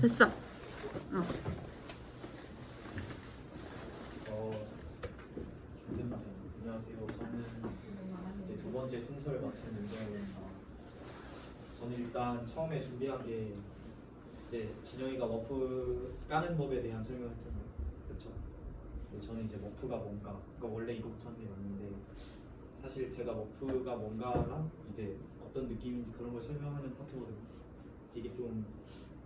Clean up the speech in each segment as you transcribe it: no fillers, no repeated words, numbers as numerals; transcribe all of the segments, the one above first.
됐어. 존댓말. 안녕하세요. 저는 이제 두 번째 순서를 마쳤는데 저는 일단 처음에 준비한 게 이제 진영이가 머프 까는 법에 대한 설명했잖아요. 그렇죠? 저는 이제 머프가 뭔가, 그러니까 원래 이거부터 하는 게 맞는데 사실 제가 머프가 뭔가랑 이제 어떤 느낌인지 그런 걸 설명하는 파트거든요. 이게 좀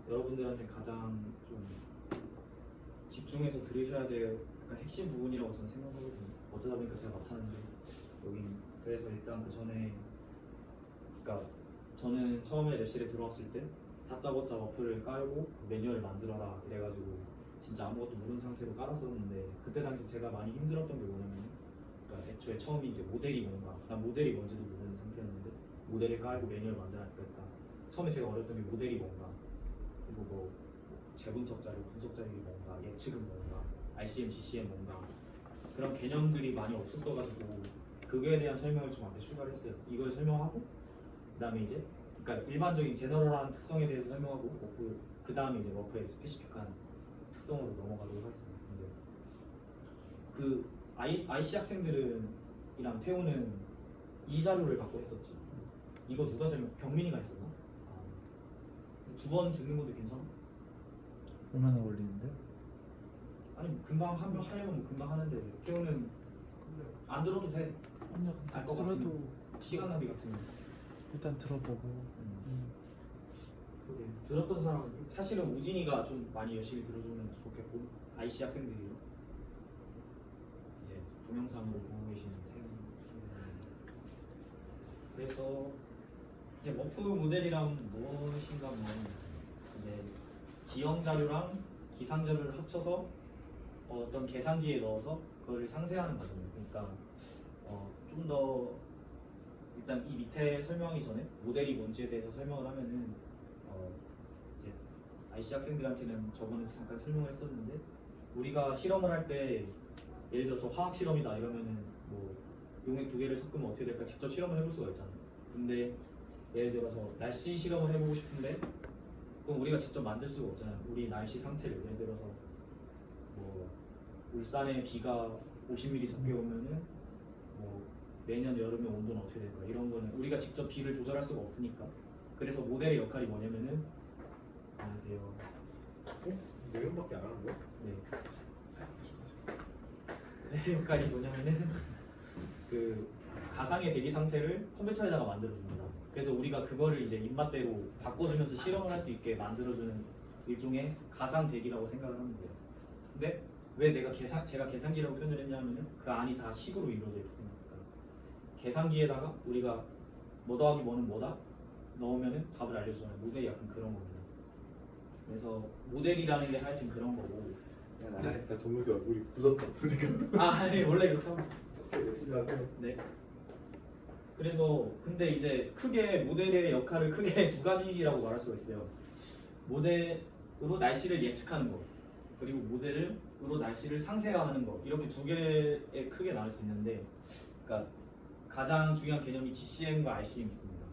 여러분들한테 가장 좀 집중해서 들으셔야 될 약간 핵심 부분이라고 저는 생각하거든요. 어쩌다 보니까 제가 맡았는데 여기 그래서 일단 그 전에 그러니까 저는 처음에 랩실에 들어왔을 때 다짜고짜 머프를 깔고 매뉴얼을 만들어라 이래가지고 진짜 아무것도 모르는 상태로 깔았었는데 그때 당시 제가 많이 힘들었던 게 뭐냐면 그러니까 애초에 처음이 이제 모델이 뭔가 난 모델이 뭔지도 모르는 상태였는데 모델을 깔고 매뉴얼 만들어야겠다. 처음에 제가 어렸던 게 모델이 뭔가 그리고 뭐 재분석 자료, 분석 자료이 뭔가 예측은 뭔가 RCM, GCM 뭔가 그런 개념들이 많이 없었어가지고 그거에 대한 설명을 좀 앞에 추가를 했어요. 이걸 설명하고 그다음에 이제 그러니까 일반적인 제너럴한 특성에 대해서 설명하고 워프 그다음에 이제 워프의 스페시픽한 특성으로 넘어가도록 하겠습니다. 근데 그 IC 학생들은 이랑 태우는 이 자료를 갖고 했었지. 이거 누가 설명? 경민이가 했었나? 두 번 듣는 것도 괜찮아? 얼마나 걸리는데? 아니 금방 하려면 금방 하는데 태우는 안 들어도 돼. 아니야, 알 것 들어도 같은 시간 낭비 같으면. 일단 들어보고. 그게 들었던 사람은 사실은 우진이가 좀 많이 열심히 들어주면 좋겠고 IC 학생들이 이제 동영상으로 보고 계시는 태훈 그래서 이제 워프 모델이란 무엇인가 하면 이제 지형 자료랑 기상 자료를 합쳐서 어떤 계산기에 넣어서 그거를 상세하는 과정이에요. 그러니까 좀 더 일단 이 밑에 설명하기 전에 모델이 뭔지에 대해서 설명을 하면은 이제 IC 학생들한테는 저번에 잠깐 설명을 했었는데 우리가 실험을 할 때 예를 들어서 화학 실험이다 이러면은 뭐 용액 두 개를 섞으면 어떻게 될까 직접 실험을 해볼 수가 있잖아요. 근데 예를 들어서 날씨 실험을 해보고 싶은데 그럼 우리가 직접 만들 수가 없잖아요. 우리 날씨 상태를 예를 들어서 뭐 울산에 비가 50mm 섞여 오면은 뭐 내년 여름에 온도는 어떻게 될까 이런 거는 우리가 직접 비를 조절할 수가 없으니까 그래서 모델의 역할이 뭐냐면은 안녕하세요. 내용밖에 안 하는 거야? 네. 모델의 역할이 뭐냐면은 그 가상의 대기 상태를 컴퓨터에다가 만들어줍니다. 그래서 우리가 그거를 이제 입맛대로 바꿔주면서 실험을 할 수 있게 만들어주는 일종의 가상 대기라고 생각을 하면 돼요. 근데 왜 제가 계산기라고 표현을 했냐면은 그 안이 다 식으로 이루어져 있기 때문에 계산기에다가 우리가 뭐 더하기 뭐는 뭐다 넣으면은 답을 알려주잖아요. 모델이 약간 그런 겁니다. 그래서 모델이라는 게 하여튼 그런 거고. 야, 나 동욱이 얼굴이 무섭다 보니까. 아니 원래 이렇게 하고 있었어. 열심히 하세요. 네. 그래서 근데 이제 크게 모델의 역할을 크게 두 가지라고 말할 수가 있어요. 모델으로 날씨를 예측하는 거 그리고 모델으로 날씨를 상세화하는 거 이렇게 두 개에 크게 나눌 수 있는데 그러니까 가장 중요한 개념이 GCM과 RCM이 있습니다.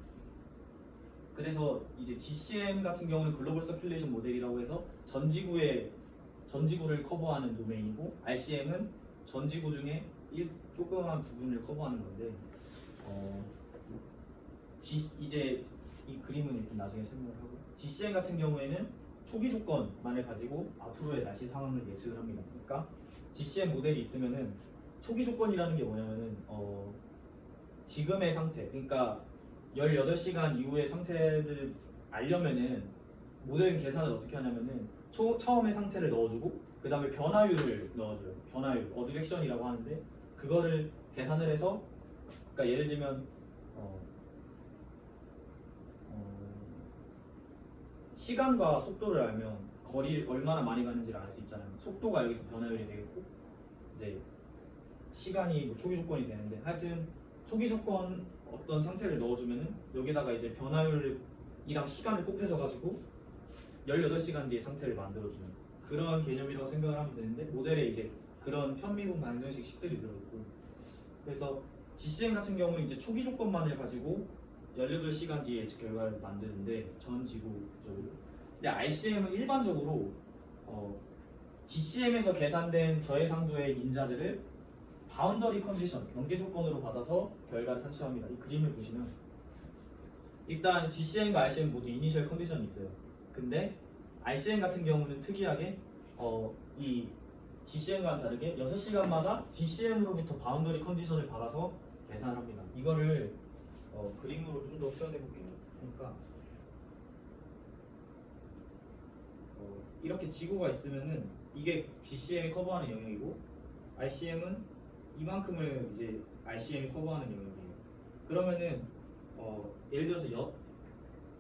그래서 이제 GCM 같은 경우는 글로벌 서큘레이션 모델이라고 해서 전지구를 커버하는 도메인이고 RCM은 전지구 중에 조그만 부분을 커버하는 건데 이제 이 그림은 일단 나중에 설명을 하고 GCM 같은 경우에는 초기 조건만을 가지고 앞으로의 날씨 상황을 예측을 합니다. 그러니까 GCM 모델이 있으면은 초기 조건이라는 게 뭐냐면은 지금의 상태, 그러니까 18시간 이후의 상태를 알려면은 모델 계산을 어떻게 하냐면은 처음의 상태를 넣어주고 그 다음에 변화율을 넣어줘요. 변화율, 어드렉션이라고 하는데 그거를 계산을 해서 그러니까 예를 들면 시간과 속도를 알면 거리를 얼마나 많이 가는지를 알 수 있잖아요. 속도가 여기서 변화율이 되겠고 이제 시간이 뭐 초기 조건이 되는데 하여튼 초기 조건 어떤 상태를 넣어주면은 여기다가 이제 변화율이랑 시간을 곱해져가지고 18시간 뒤의 상태를 만들어주는 그런 개념이라고 생각을 하면 되는데 모델에 이제 그런 편미분 방정식 식들이 들어있고 그래서 GCM 같은 경우는 이제 초기 조건만을 가지고 18시간 뒤에 예측 결과를 만드는데 전 지구적으로 근데 RCM은 일반적으로 GCM에서 계산된 저해상도의 인자들을 바운더리 컨디션, 경계 조건으로 받아서 결과를 산출합니다. 이 그림을 보시면 일단 GCM과 RCM 모두 이니셜 컨디션이 있어요. 근데 RCM 같은 경우는 특이하게 이 GCM과는 다르게 6시간마다 GCM으로부터 바운더리 컨디션을 받아서 계산을 합니다. 이거를 그림으로 좀 더 표현해 볼게요. 그러니까 이렇게 지구가 있으면은 이게 GCM이 커버하는 영역이고 RCM은 이만큼을 이제 RCM이 커버하는 영역이에요. 그러면은 예를 들어서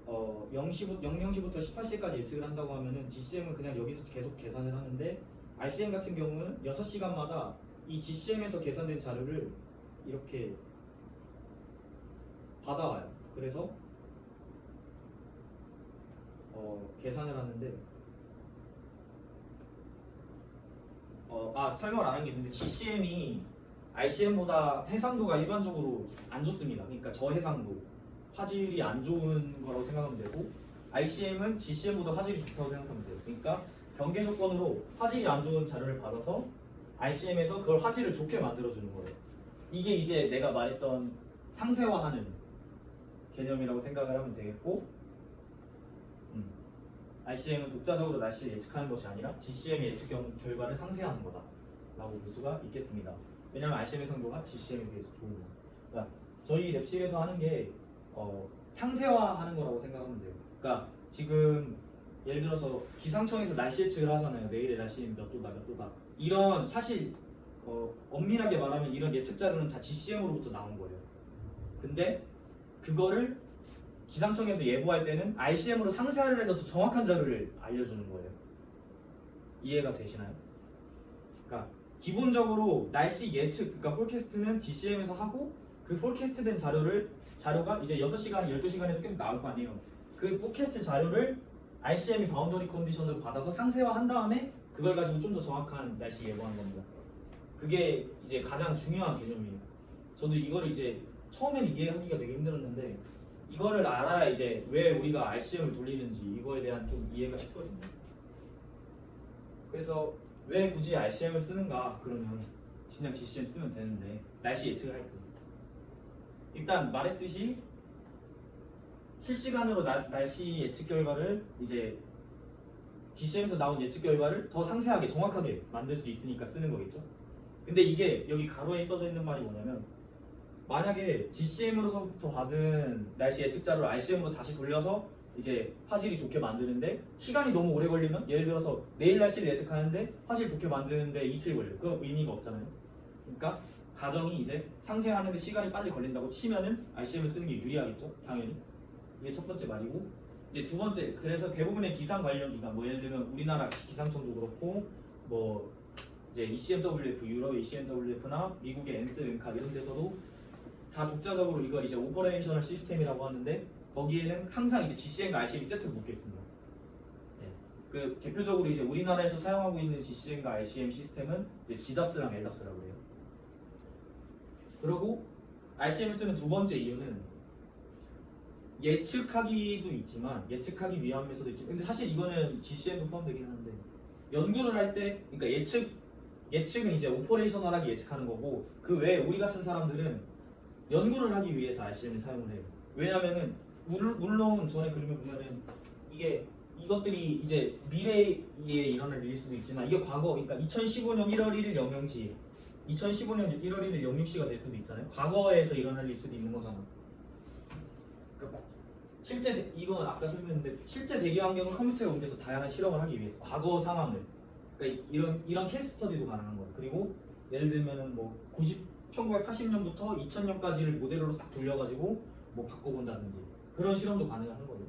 00시부터 18시까지 예측을 한다고 하면은 GCM은 그냥 여기서 계속 계산을 하는데 RCM 같은 경우는 6시간마다 이 GCM에서 계산된 자료를 이렇게 받아와요. 그래서 계산을 하는데 설명을 안 한 게 있는데 GCM이 RCM보다 해상도가 일반적으로 안 좋습니다. 그러니까 저해상도, 화질이 안 좋은 거라고 생각하면 되고 RCM은 GCM보다 화질이 좋다고 생각하면 돼요. 그러니까 경계 조건으로 화질이 안 좋은 자료를 받아서 RCM에서 그걸 화질을 좋게 만들어주는 거예요. 이게 이제 내가 말했던 상세화하는 개념이라고 생각을 하면 되겠고 RCM은 독자적으로 날씨를 예측하는 것이 아니라 GCM의 예측 결과를 상세하는 거다 라고 볼 수가 있겠습니다. 왜냐하면 RCM의 상도가 GCM에 비해서 좋은 거예요. 그러니까 저희 랩실에서 하는 게 상세화하는 거라고 생각하면 돼요. 그러니까 지금 예를 들어서 기상청에서 날씨 예측을 하잖아요. 내일의 날씨는 몇 도다 몇 도다. 이런 사실 엄밀하게 말하면 이런 예측 자료는 다 GCM으로부터 나온 거예요. 근데 그거를 기상청에서 예보할 때는 RCM으로 상세화를 해서 더 정확한 자료를 알려주는 거예요. 이해가 되시나요? 그러니까 기본적으로 날씨 예측, 그러니까 폴캐스트는 GCM에서 하고 그 폴캐스트된 자료가 이제 6시간, 12시간에도 계속 나올 거 아니에요. 그 폴캐스트 자료를 RCM이 바운더리 컨디션을 받아서 상세화한 다음에 그걸 가지고 좀 더 정확한 날씨 예보하는 겁니다. 그게 이제 가장 중요한 개념이에요. 저도 이거를 이제 처음에는 이해하기가 되게 힘들었는데 이거를 알아야 이제 왜 우리가 RCM을 돌리는지 이거에 대한 좀 이해가 쉽거든요. 그래서 왜 굳이 RCM을 쓰는가? 그러면 그냥 GCM 쓰면 되는데 날씨 예측을 할 때 일단 말했듯이 실시간으로 날씨 예측 결과를 이제 GCM에서 나온 예측 결과를 더 상세하게 정확하게 만들 수 있으니까 쓰는 거겠죠. 근데 이게 여기 가로에 써져 있는 말이 뭐냐면 만약에 GCM으로서부터 받은 날씨 예측 자료를 RCM으로 다시 돌려서 이제 화질이 좋게 만드는데 시간이 너무 오래 걸리면 예를 들어서 내일 날씨를 예측하는데 화질 좋게 만드는데 이틀 걸려요. 그 의미가 없잖아요. 그러니까 가정이 이제 상세하는데 시간이 빨리 걸린다고 치면은 RCM을 쓰는 게 유리하겠죠. 당연히. 이게 첫 번째 말이고 이제 두 번째 그래서 대부분의 기상 관련 기관 뭐 예를 들면 우리나라 기상청도 그렇고 뭐 이제 ECMWF 유럽 ECMWF나 미국의 엔스 렌카 이런 데서도 다 독자적으로 이걸 이제 오퍼레이셔널 시스템이라고 하는데 거기에는 항상 이제 GCM과 RCM이 세트로 묶여 있습니다. 네. 그 대표적으로 이제 우리나라에서 사용하고 있는 GCM과 RCM 시스템은 이제 GDAPS랑 LDAPS라고 해요. 그리고 RCM을 쓰는 두 번째 이유는 예측하기도 있지만 예측하기 위함에서도 있지만 근데 사실 이거는 GCM도 포함되긴 하는데 연구를 할 때 그러니까 예측은 이제 오퍼레이셔널하게 예측하는 거고 그 외에 우리 같은 사람들은 연구를 하기 위해서 RCM을 사용을 해요. 왜냐면은 물론 전에 그림을 보면은 이것들이 이제 미래에 일어날 일일 수도 있지만 이게 과거 그러니까 2015년 1월 1일 00시 2015년 1월 1일 06시가 될 수도 있잖아요. 과거에서 일어날 일일 수도 있는 거잖아. 그러니까 실제 이건 아까 설명했는데 실제 대기 환경을 컴퓨터에 옮겨서 다양한 실험을 하기 위해서 과거 상황을 그러니까 이런 케이스 스터디도 가능한 거예요. 그리고 예를 들면은 뭐 1980년부터 2000년까지를 모델로 싹 돌려가지고 뭐 바꿔본다든지 그런 실험도 가능한 거예요.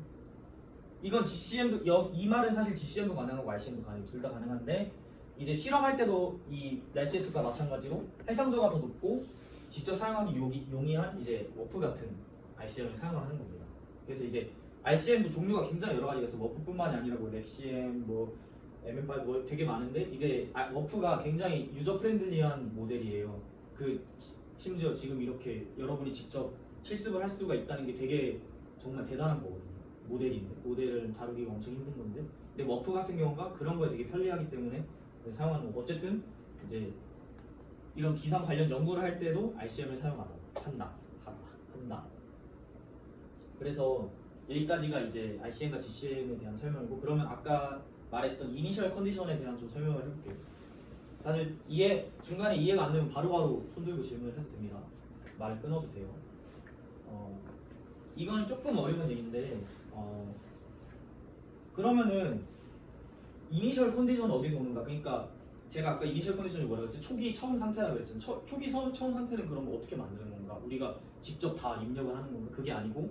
이건 GCM도 이 말은 사실 GCM도 가능하고 RCM도 가능해요. 둘 다 가능한데 이제 실험할 때도 이 날씨 예측과 마찬가지로 해상도가 더 높고 직접 사용하기 용이한 이제 워프 같은 RCM을 사용하는 겁니다. 그래서 이제 RCM도 종류가 굉장히 여러 가지가 있어. 워프뿐만이 아니라 뭐 렉시엠, 뭐 MM5 뭐 되게 많은데 이제 워프가 굉장히 유저 프렌들리한 모델이에요. 심지어 지금 이렇게 여러분이 직접 실습을 할 수가 있다는 게 되게 정말 대단한 거거든요. 모델은 다루기가 엄청 힘든 건데, 근데 워프 같은 경우가 그런 거에 되게 편리하기 때문에 사용하는 거. 어쨌든 이제 이런 기상 관련 연구를 할 때도 RCM을 한다. 그래서 여기까지가 이제 RCM과 GCM에 대한 설명이고, 그러면 아까 말했던 이니셜 컨디션에 대한 좀 설명을 해볼게요. 다들 중간에 이해가 안 되면 바로바로 손들고 질문을 해도 됩니다. 말을 끊어도 돼요. 이거는 조금 어려운 얘기인데, 그러면은 이니셜 컨디션은 어디서 오는가? 그러니까 제가 아까 이니셜 컨디션이 뭐라고 했지? 초기 처음 상태라고 했잖아요. 초기 처음 상태는 그럼 어떻게 만드는 건가? 우리가 직접 다 입력을 하는 건가? 그게 아니고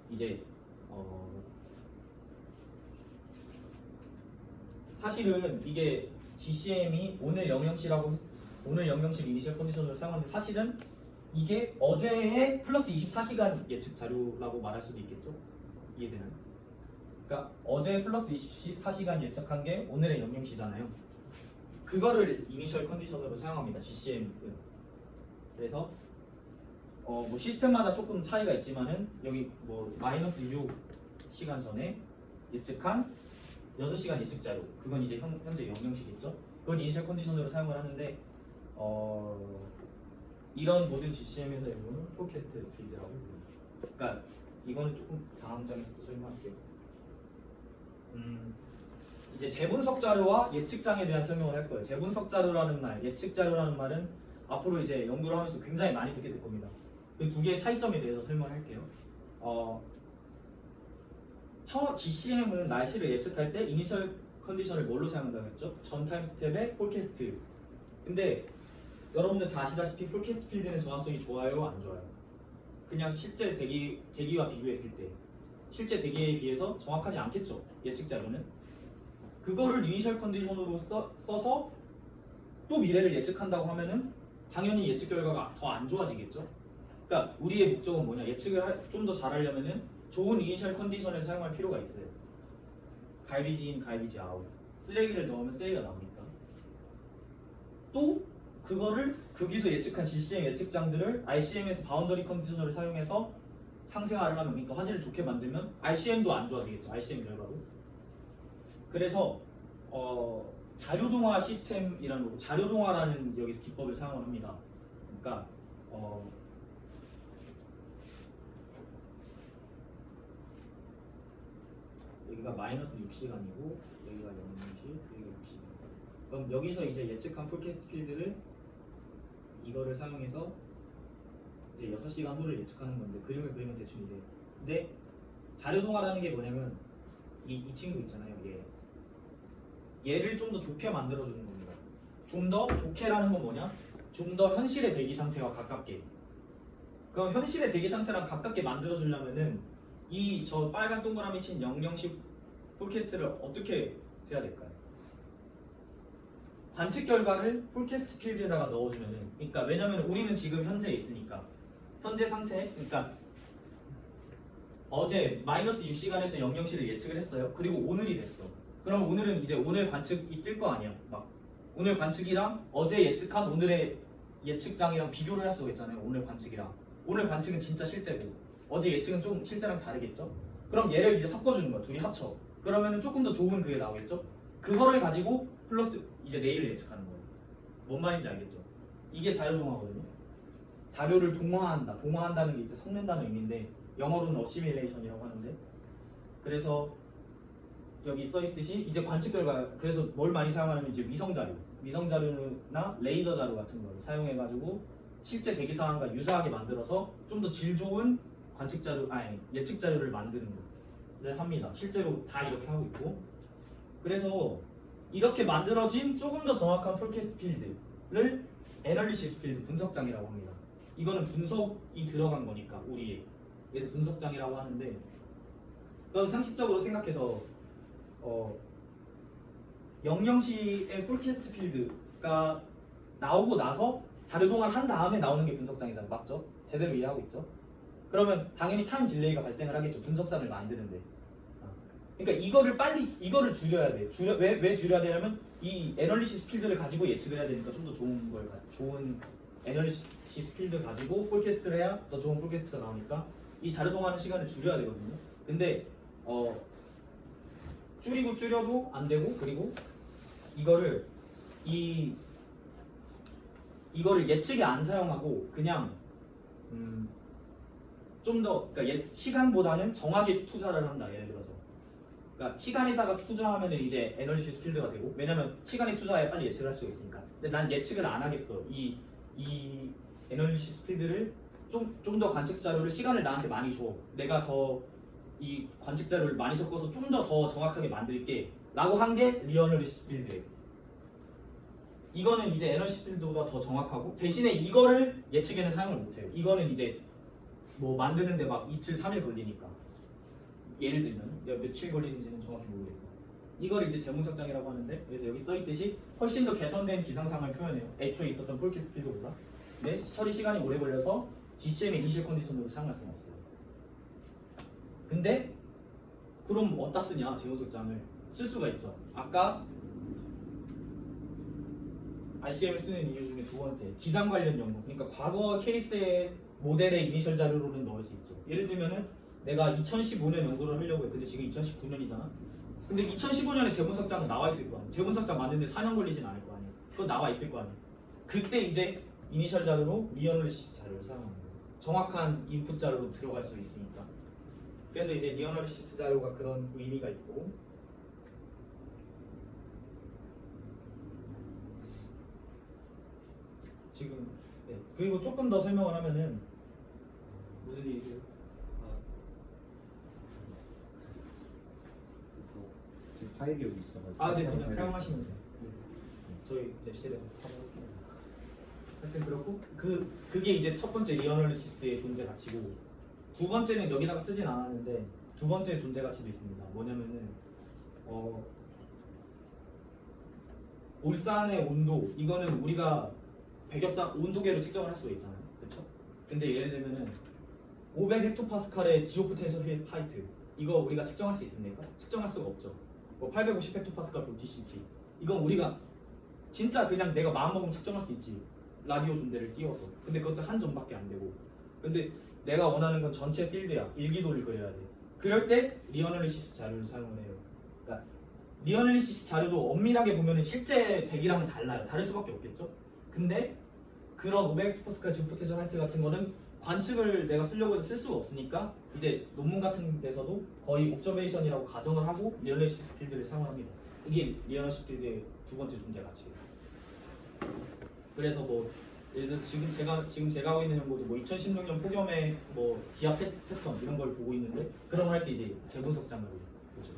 이제 사실은 이게 GCM이 오늘 영영실 이니셜 컨디션을 사용하는데, 사실은 이게 어제의 플러스 24시간 예측 자료라고 말할 수도 있겠죠? 이해되나요? 그러니까 어제 플러스 24시간 예측한 게 오늘의 영영시잖아요. 그거를 이니셜 컨디션으로 사용합니다. GCM은. 그래서 뭐 시스템마다 조금 차이가 있지만은 여기 뭐 마이너스 6시간 전에 예측한 6시간 예측 자료, 그건 이제 현재 영영시겠죠. 그걸 이니셜 컨디션으로 사용을 하는데, 이런 모든 GCM에서 이거는 포캐스트 필드라고 부릅니다. 그러니까 이거는 조금 다음 장에서 또 설명할게요. 이제 재분석 자료와 예측 장에 대한 설명을 할 거예요. 재분석 자료라는 말, 예측 자료라는 말은 앞으로 이제 연구를 하면서 굉장히 많이 듣게 될 겁니다. 그 두 개의 차이점에 대해서 설명할게요. GCM은 날씨를 예측할 때 이니셜 컨디션을 뭘로 사용한다고 했죠? 전 타임 스텝의 폴캐스트. 근데 여러분들 다 아시다시피 폴캐스트 필드는 정확성이 좋아요, 안 좋아요? 그냥 실제 대기와 비교했을 때 실제 대기에 비해서 정확하지 않겠죠? 예측 자료는. 그거를 이니셜 컨디션으로 써서 또 미래를 예측한다고 하면은 당연히 예측 결과가 더 안 좋아지겠죠? 그러니까 우리의 목적은 뭐냐? 예측을 좀 더 잘하려면은 좋은 이니셜 컨디션을 사용할 필요가 있어요. 갈비지 인, 갈비지 아웃. 쓰레기를 넣으면 쓰레기가 나오니까. 또 그거를 거기서 예측한 GCM 예측장들을 RCM에서 바운더리 컨디션을 사용해서 상생화를 하면, 그러니까 화질을 좋게 만들면 RCM도 안 좋아지겠죠. RCM 결과로. 그래서 자료동화 시스템이라는 거고, 자료동화라는 여기서 기법을 사용을 합니다. 그러니까 여기가 마이너스 6시간이고 여기가 0시, 여기가 6시간. 그럼 여기서 이제 예측한 폴캐스트 필드를 이거를 사용해서 이제 6시간 후를 예측하는 건데, 그림을 그리면 대충 이래요. 근데 자료동화라는 게 뭐냐면 이 친구 있잖아요. 얘를 좀 더 좋게 만들어주는 겁니다. 좀 더 좋게라는 건 뭐냐? 좀 더 현실의 대기 상태와 가깝게. 그럼 현실의 대기 상태랑 가깝게 만들어주려면은 이 저 빨간 동그라미 친 00식 폴캐스트를 어떻게 해야 될까요? 관측 결과를 폴캐스트 필드에다가 넣어주면은, 그러니까 왜냐면 우리는 지금 현재에 있으니까 현재 상태, 그러니까 어제 마이너스 6시간에서 00시를 예측을 했어요. 그리고 오늘이 됐어. 그럼 오늘은 이제 오늘 관측이 뜰 거 아니야. 막 오늘 관측이랑 어제 예측한 오늘의 예측장이랑 비교를 할 수가 있잖아요. 오늘 관측이랑. 오늘 관측은 진짜 실제고 어제 예측은 좀 실제랑 다르겠죠. 그럼 얘를 이제 섞어주는 거야. 둘이 합쳐. 그러면은 조금 더 좋은 그게 나오겠죠. 그거를 가지고 플러스 이제 내일을 예측하는 거예요. 뭔 말인지 알겠죠? 이게 자료동화거든요. 자료를 동화한다. 동화한다는 게 이제 섞는다는 의미인데, 영어로는 어시밀레이션이라고 하는데, 그래서 여기 써있듯이 이제 관측 결과, 그래서 뭘 많이 사용하냐면 이제 위성 자료나 레이더 자료 같은 걸 사용해가지고 실제 대기 상황과 유사하게 만들어서 좀 더 질 좋은 관측 자료, 예측 자료를 만드는 걸 합니다. 실제로 다 이렇게 하고 있고, 그래서 이렇게 만들어진 조금 더 정확한 폴캐스트 필드를 애널리시스 필드, 분석장이라고 합니다. 이거는 분석이 들어간 거니까 우리의, 그래서 분석장이라고 하는데, 그럼 상식적으로 생각해서 00시의 폴캐스트 필드가 나오고 나서 자료동화를 한 다음에 나오는 게 분석장이잖아요. 맞죠? 제대로 이해하고 있죠? 그러면 당연히 타임 딜레이가 발생을 하겠죠. 분석장을 만드는데. 그러니까 이거를 줄여야 돼. 왜 줄여야 되냐면 이 애널리시스 필드를 가지고 예측을 해야 되니까 좀 더 좋은 애널리시스 필드 가지고 폴캐스트를 해야 더 좋은 폴캐스트가 나오니까 이 자료동화하는 시간을 줄여야 되거든요. 근데 줄이고 줄여도 안 되고, 그리고 이거를 예측에 안 사용하고 그냥 좀 더 그러니까 시간보다는 정확하게 투자를 한다. 예를 들어서 그러니까 시간에다가 투자하면은 이제 애널리시스 필드가 되고, 왜냐면 시간에 투자해 빨리 예측을 할 수가 있으니까. 근데 난 예측을 안 하겠어. 이 애널리시스 필드를 좀 더 관측 자료를 시간을 나한테 많이 줘. 내가 더 이 관측 자료를 많이 섞어서 좀 더 정확하게 만들게 라고 한 게 리어널리시스 필드예요. 이거는 이제 에너지 필드보다 더 정확하고, 대신에 이거를 예측에는 사용을 못해요. 이거는 이제 뭐 만드는데 막 이틀 3일 걸리니까. 예를 들면 내가 며칠 걸리는지는 정확히 모르겠고, 이걸 이제 재무석장이라고 하는데, 그래서 여기 써있듯이 훨씬 더 개선된 기상상을 표현해요. 애초에 있었던 폴키스 필드보다. 근데 처리 시간이 오래 걸려서 GCM의 이니셜 컨디션으로 사용할 수는 없어요. 근데 그럼 어디다 쓰냐? 재무석장을 쓸 수가 있죠. 아까 RCM을 쓰는 이유 중에 두 번째, 기상 관련 연구. 그러니까 과거 케이스의 모델의 이니셜 자료로는 넣을 수 있죠. 예를 들면은 내가 2015년 연구를 하려고 해. 근데 지금 2019년이잖아. 근데 2015년에 재무석장은 나와 있을 거 아니야. 재무석장 만드는데 4년 걸리진 않을 거 아니야. 그건 나와 있을 거 아니야. 그때 이제 이니셜 자료로 리어널리시스 자료를 사용하는 거예요. 정확한 인풋 자료로 들어갈 수 있으니까. 그래서 이제 리어널리시스 자료가 그런 의미가 있고, 지금 네. 그리고 조금 더 설명을 하면은 무슨 일이세요? 지금 파일이 여기 있어가지고. 아, 네, 그냥 사용하시면 돼요. 네. 저희 랩실에서 사용했습니다. 하여튼 그렇고 그게 이제 첫 번째 리어널리시스의 존재 가치고, 두 번째는 여기다가 쓰진 않았는데 두 번째 존재 가치도 있습니다. 뭐냐면은 올산의 온도, 이거는 우리가 백엽산 온도계로 측정을 할 수가 있잖아요. 그렇죠? 근데 예를 들면은 500헥토파스칼의 지오 포텐셜 하이트, 이거 우리가 측정할 수 있습니까? 측정할 수가 없죠. 뭐 850헥토파스칼 볼티시티, 이건 우리가 진짜 그냥 내가 마음먹으면 측정할 수 있지. 라디오 존대를 띄워서. 근데 그것도 한 점밖에 안 되고. 근데 내가 원하는 건 전체 필드야. 일기도를 그려야 돼. 그럴 때 리어널리시스 자료를 사용을 해요. 그러니까 리어널리시스 자료도 엄밀하게 보면 실제 대기랑은 달라요. 다를 수밖에 없겠죠. 근데 그런 500헥토파스칼 지오 포텐셜 하이트 같은 거는 관측을 내가 쓰려고 해도 쓸 수가 없으니까 이제 논문 같은 데서도 거의 옵저베이션이라고 가정을 하고 리어널리시스 필드를 사용합니다. 이게 리어널리시스 필드의 두 번째 존재 가치예요. 그래서 뭐 예를 들어서 지금 제가 하고 있는 연구도 뭐 2016년 폭염의 뭐 기압 패턴 이런 걸 보고 있는데, 그런 걸 할 때 이제 재분석장으로 보죠.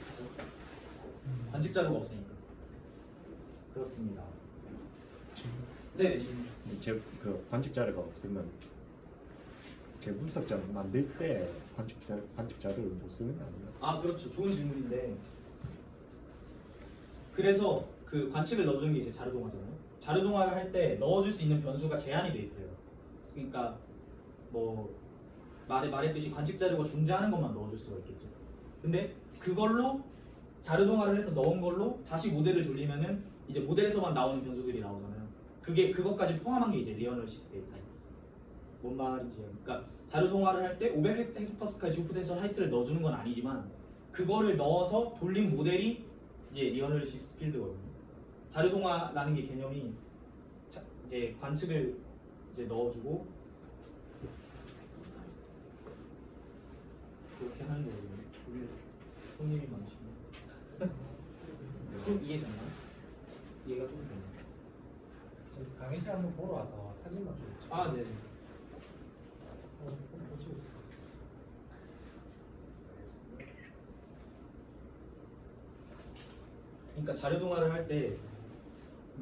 그렇죠? 관측 자료가 없으니까. 그렇습니다. 네, 지금 그 관측 자료가 없으면 재분석장 만들 때 관측 자료를 못 쓰는 거 아니에요? 아, 그렇죠. 좋은 질문인데, 그래서 그 관측을 넣어주는 게 이제 자료동화잖아요. 자료동화를 할 때 넣어줄 수 있는 변수가 제한이 돼 있어요. 그러니까 뭐 말했듯이 관측 자료가 존재하는 것만 넣어줄 수가 있겠죠. 근데 그걸로 자료동화를 해서 넣은 걸로 다시 모델을 돌리면은 이제 모델에서만 나오는 변수들이 나오잖아요. 그것까지 포함한 게 이제 리어널리시스 데이터예요. 뭔 말인지. 그러니까 자료동화를 할 때 500헥토파스칼 지오 포텐셜 하이트를 넣어주는 건 아니지만, 그거를 넣어서 돌린 모델이 이제 리어널리시스 필드거든요. 자료동화라는 게 개념이 이제 관측을 이제 넣어주고 그렇게 하는 거거든요. 우리 손님이 많으시네. 좀 이해되나요? 이해가 좀 되나요? 저희 강의실 한번 보러 와서 사진만 좀 찍어요. 아, 네. 보시고 있어요. 그러니까 자료동화를 할 때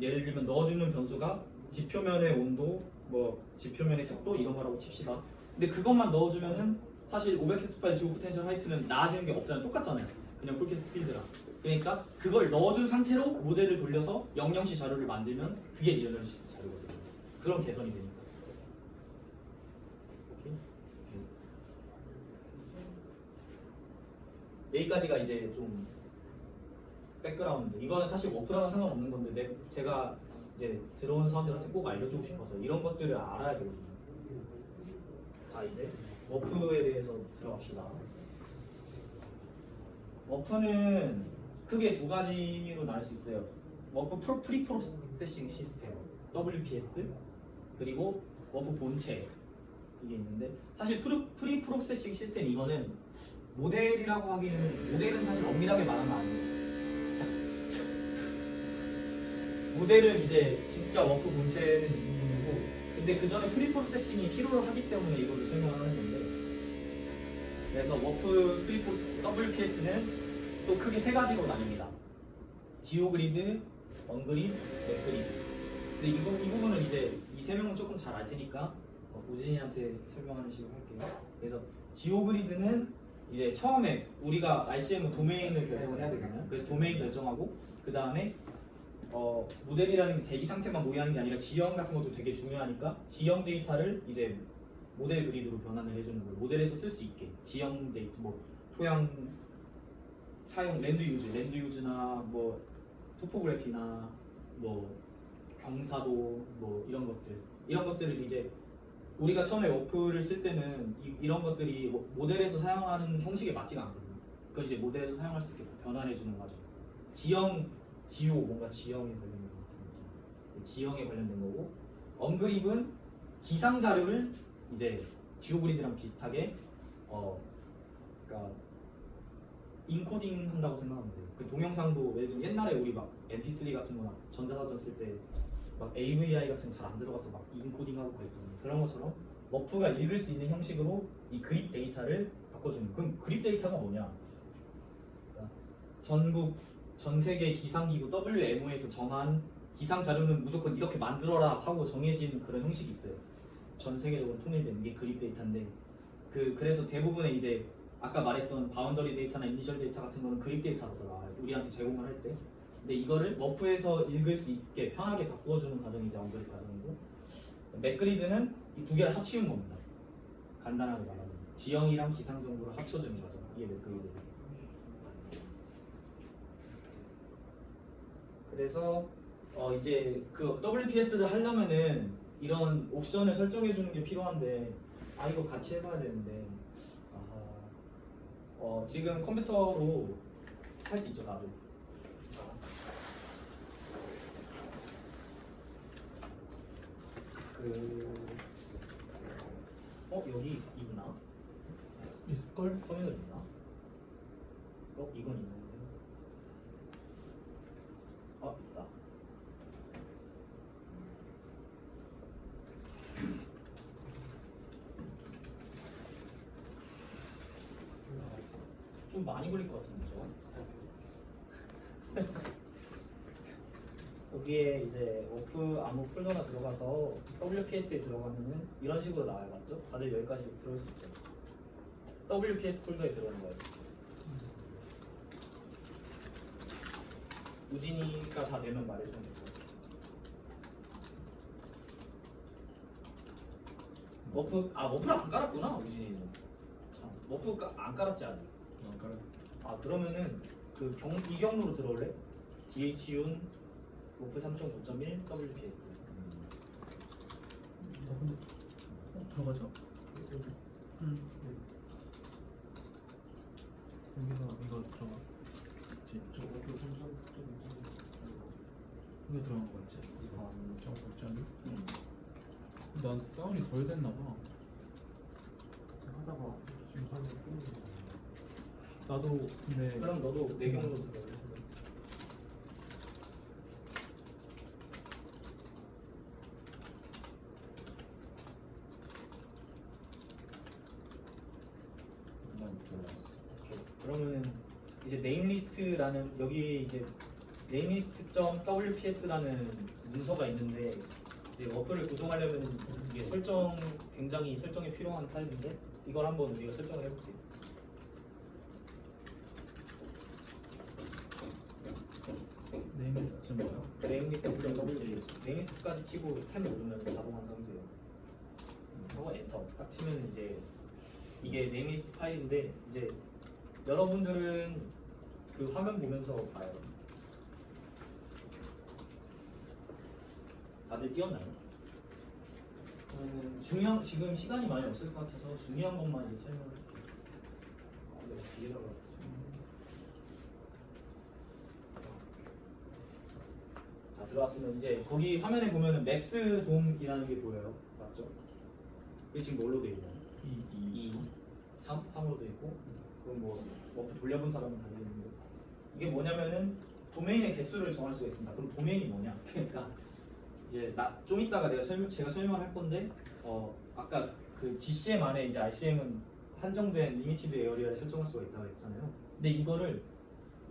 예를 들면 넣어주는 변수가 지표면의 온도, 뭐 지표면의 습도 이런 거라고 칩시다. 근데 그것만 넣어주면은 사실 500헥토파스칼 지오 포텐셜 하이트는 나아지는 게 없잖아요. 똑같잖아요. 그냥 폴키스 필드랑. 그러니까 그걸 넣어준 상태로 모델을 돌려서 00시 자료를 만들면 그게 리어널리시스 자료거든요. 그런 개선이 되니까. 오케이? 여기까지가 이제 좀 백그라운드. 이거는 사실 워프랑은 상관없는 건데 제가 이제 들어온 사람들한테 꼭 알려주고 싶어서 이런 것들을 알아야 되거든요. 자, 이제 워프에 대해서 들어갑시다. 워프는 크게 두 가지로 나눌 수 있어요. 워프 프리 프로세싱 시스템 WPS 그리고 워프 본체 이게 있는데 사실 프리 프로세싱 시스템 이거는 모델이라고 하기는 모델은 사실 엄밀하게 말하면 아니에요. 모델은 이제 진짜 워프 본체는 이 부분이고 근데 그 전에 프리 프로세싱이 필요하기 때문에 이거를 설명하는 건데 그래서 워프 프리 WPS는 또 크게 세 가지로 나뉩니다. 지오그리드, 언그리드, 맥그리드. 근데 이 부분은 이제 이 세 명은 조금 잘 알 테니까 우진이한테 설명하는 식으로 할게요. 그래서 지오그리드는 이제 처음에 우리가 RCM은 도메인을 결정을 해야 되잖아요. 그래서 도메인 결정하고 그 다음에 모델이라는 게 대기 상태만 모의하는 게 아니라 지형 같은 것도 되게 중요하니까 지형 데이터를 이제 모델 그리드로 변환을 해주는 거예요. 모델에서 쓸 수 있게 지형 데이터, 뭐 토양 사용, 랜드 유즈나 뭐 토포그래피나 뭐 경사도 뭐 이런 것들을 이제 우리가 처음에 워프를 쓸 때는 이런 것들이 모델에서 사용하는 형식에 맞지가 않거든요. 그걸 이제 모델에서 사용할 수 있게 변환해 주는 거죠. 지오 뭔가 지형에 관련된 것 같은 느낌. 지형에 관련된 거고 언그립은 기상 자료를 이제 지오그리드랑 비슷하게 그러니까 인코딩 한다고 생각하면 돼요. 그 동영상도 예를 들면 옛날에 우리 막 MP3 같은 거나 전자사전 쓸 때 막 AVI 같은 거 잘 안 들어가서 막 인코딩하고 그랬잖아요. 그런 것처럼 워프가 읽을 수 있는 형식으로 이 그립 데이터를 바꿔주는. 그럼 그립 데이터가 뭐냐? 그러니까 전 세계 기상기구 WMO에서 정한 기상 자료는 무조건 이렇게 만들어라 하고 정해진 그런 형식이 있어요. 전 세계적으로 통일된 게 그립 데이터인데 그래서 대부분의 이제 아까 말했던 바운더리 데이터나 이니셜 데이터 같은 거는 그립 데이터로 나와요. 우리한테 제공을 할 때. 근데 이거를 워프에서 읽을 수 있게 편하게 바꿔주는 과정이 이제 언그립 과정이고 맥그리드는 이 두 개를 합치는 겁니다. 간단하게 말하면 지형이랑 기상 정보를 합쳐주는 과정. 이게 맥그리드. 그래서 이제 그 WPS를 하려면은 이런 옵션을 설정해 주는 게 필요한데 이거 같이 해봐야 되는데 지금 컴퓨터로 할 수 있죠 나도. 여기 있나? 있을걸? 커뮤니티 있나? 이건 있는데. 있다. 좀 많이 걸릴 것 같은데 저거. 여기에 이제 워프 아무 폴더나 들어가서 WPS에 들어가면은 이런 식으로 나와요, 맞죠? 다들 여기까지 들어올 수 있죠? WPS 폴더에 들어오는 거예요. 우진이가 다 되면 말해주면 될 것 같아요. 워프를 안 깔았구나, 우진이는. 참, 워프 안 깔았지 아직. 안 깔아. 그러면은 이 경로로 들어올래? DHUN 워프 3.9.1 WPS. 들어가자. 응. 여기서 이거 들어가. 이게 들어간 거 같지? 저 복장이? 난 다운이 덜 됐나 봐. 하다가 지금 하는 게 나도 근데 그럼 너도 내 경로로 들어올래? 난 들어왔어. 오케이. 그러면은 이제 네임리스트라는 여기 이제 namelist.wps라는 문서가 있는데 이제 워프를 구동하려면 이게 굉장히 설정이 필요한 타입인데 이걸 한번 우리가 설정을 해볼게요. 네임리스트 뭐야? namelist.wps 네임리스트까지 치고 탭 누르면 자동 완성돼요. 하고 엔터 딱 치면 이제 이게 네임리스트 파일인데 이제 여러분들은 그 화면 보면서 봐요. 다들 띄었나요? 중요한 지금 시간이 많이 없을 것 같아서 중요한 것만 이제 설명을 할게요. 네, 뒤에다가 들어왔으면 이제 거기 화면에 보면은 맥스 돔이라는 게 보여요. 맞죠? 그게 지금 뭘로 돼 있나요? 2, 3, 3으로 돼 있고 그럼 뭐 돌려본 사람은 달리는데 이게 뭐냐면은 도메인의 개수를 정할 수가 있습니다. 그럼 도메인이 뭐냐? 그러니까 이제 좀 이따가 제가 설명을 할 건데 아까 그 GCM 안에 이제 RCM은 한정된 리미티드 에어리어를 설정할 수가 있다고 했잖아요. 근데 이거를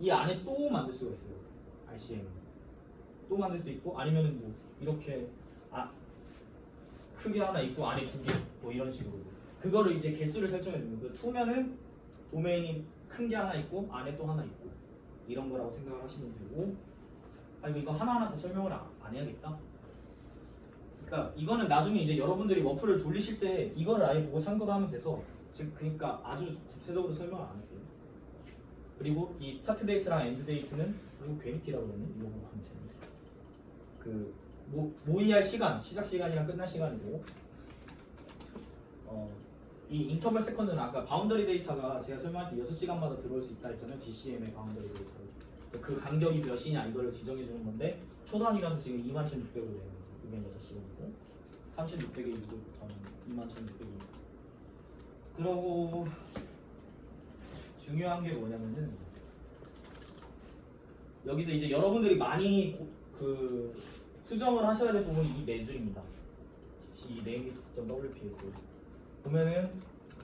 이 안에 또 만들 수가 있어요. RCM은 또 만들 수 있고 아니면은 뭐 이렇게 크게 하나 있고 안에 2개 뭐 이런 식으로 그거를 이제 개수를 설정해 주는 그 투면은 도메인이 큰 게 하나 있고 안에 또 하나 있고 이런 거라고 생각을 하시면 되고 아니 이거 하나하나 다 설명을 안 해야겠다. 그러니까 이거는 나중에 이제 여러분들이 워프를 돌리실 때 이거를 아예 보고 참고를 하면 돼서 그러니까 아주 구체적으로 설명을 안 할게요. 그리고 이 스타트 데이트랑 엔드 데이트는 이거 괜히 티라고 그랬네. 이거 보고 하면 되는데 그 모의할 시간, 시작 시간이랑 끝날 시간이고 이 인터벌 세컨드는 아까 바운더리 데이터가 제가 설명할 때 6시간마다 들어올 수 있다 했잖아요. GCM의 바운더리 데이터를 그 간격이 몇이냐 이거를 지정해 주는 건데 초단이라서 지금 21,600으로 되는 거죠. 그게 6시간이고 3,600의 6부터는 21,600이고 그러고 중요한 게 뭐냐면은 여기서 이제 여러분들이 많이 수정을 하셔야 될 부분이 이 네 줄입니다. 이 namelist.wps 보면은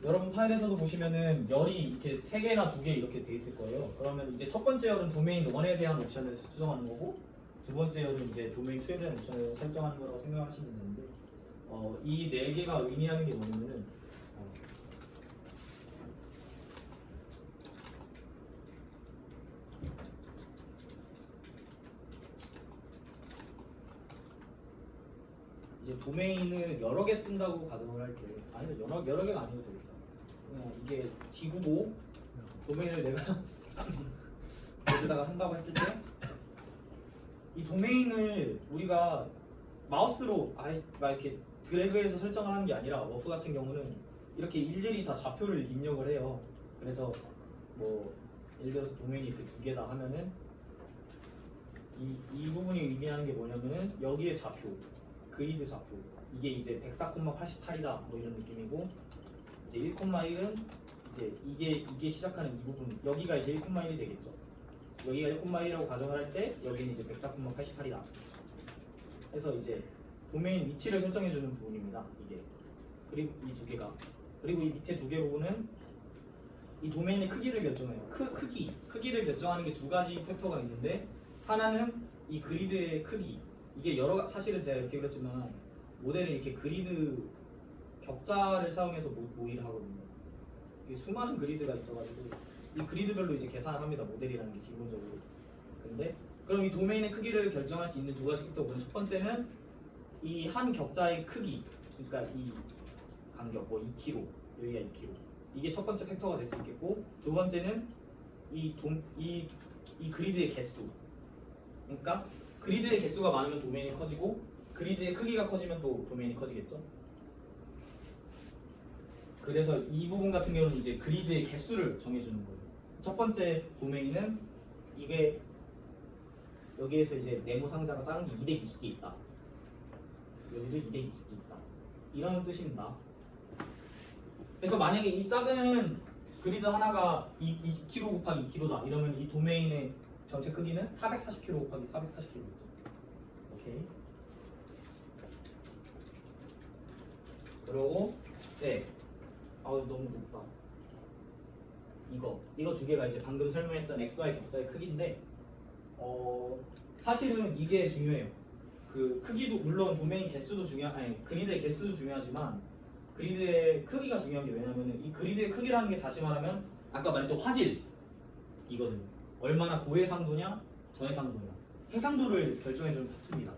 여러분 파일에서도 보시면은 열이 이렇게 3개나 2개 이렇게 돼 있을 거예요. 그러면 이제 첫 번째 열은 도메인 1에 대한 옵션을 수정하는 거고 두 번째 열은 이제 도메인 2에 대한 옵션을 설정하는 거라고 생각하시면 되는데 이 4개가 의미하는 게 뭐냐면은 이제 도메인을 여러 개 쓴다고 가정을 할 때 아니 여러 개가 아니어도 되겠다. 그냥 이게 지구고 도메인을 내가 여기다가 한다고 했을 때 이 도메인을 우리가 마우스로 막 이렇게 드래그해서 설정을 하는 게 아니라 워프 같은 경우는 이렇게 일일이 다 좌표를 입력을 해요. 그래서 뭐 예를 들어서 도메인이 이렇게 2개다 하면은 이 부분이 의미하는 게 뭐냐면은 여기에 좌표 그리드 좌표 이게 이제 104,88이다 뭐 이런 느낌이고 이제 1,1은 이제 이게 시작하는 이 부분 여기가 이제 1,1이 되겠죠. 여기가 1,1이라고 가정을 할 때 여기는 이제 104,88이다. 그래서 이제 도메인 위치를 설정해 주는 부분입니다. 이게 그리고 이 2개가 그리고 이 밑에 2개 부분은 이 도메인의 크기를 결정해요. 크기를 결정하는 게 2가지 팩터가 있는데 하나는 이 그리드의 크기 이게 사실은 제가 이렇게 그랬지만 모델은 이렇게 그리드 격자를 사용해서 모의를 하거든요. 이게 수많은 그리드가 있어가지고 이 그리드별로 이제 계산을 합니다. 모델이라는 게 기본적으로. 근데 그럼 이 도메인의 크기를 결정할 수 있는 2가지 팩터는 첫 번째는 이 한 격자의 크기, 그러니까 이 간격, 뭐 2km, 여기가 2km. 이게 첫 번째 팩터가 될 수 있겠고, 두 번째는 이 그리드의 개수. 그러니까 그리드의 개수가 많으면 도메인이 커지고 그리드의 크기가 커지면 또 도메인이 커지겠죠. 그래서 이 부분 같은 경우는 이제 그리드의 개수를 정해주는 거예요. 첫 번째 도메인은 이게 여기에서 이제 네모 상자가 작은 게 220개 있다. 여기도 220개 있다. 이런 뜻입니다. 그래서 만약에 이 작은 그리드 하나가 2kg 곱하기 2kg다. 이러면 이 도메인의 전체 크기는 440kg 곱하기 440kg죠. 오케이. 그리고 네. 너무 높다. 이거 2개가 이제 방금 설명했던 XY 격자의 크기인데 사실은 이게 중요해요. 그 크기도 물론 도메인 개수도 그리드의 개수도 중요하지만 그리드의 크기가 중요한 게 왜냐면은 이 그리드의 크기라는 게 다시 말하면 아까 말했던 화질이거든요. 얼마나 고해상도냐 저해상도냐 해상도를 결정해주는 파트입니다.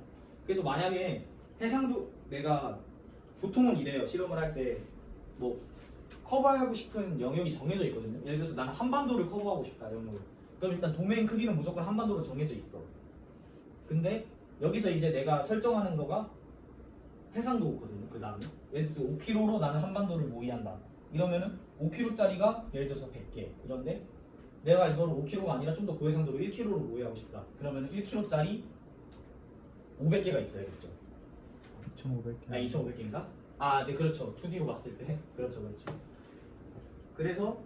그래서 만약에 해상도 내가 보통은 이래요. 실험을 할 때 뭐 커버하고 싶은 영역이 정해져 있거든요. 예를 들어서 나는 한반도를 커버하고 싶다 영역을. 그럼 일단 도메인 크기는 무조건 한반도로 정해져 있어. 근데 여기서 이제 내가 설정하는 거가 해상도거든요. 그 다음에 예를 들어서 5km로 나는 한반도를 모의한다. 이러면은 5km짜리가 예를 들어서 100개. 이런데 내가 이걸 5km가 아니라 좀 더 고해상도로 1km로 모의하고 싶다. 그러면은 1km짜리 500개가 있어야겠죠. 2,500개. 아 2,500개인가? 아, 네 그렇죠. 2D로 봤을 때 그렇죠, 그렇죠. 그래서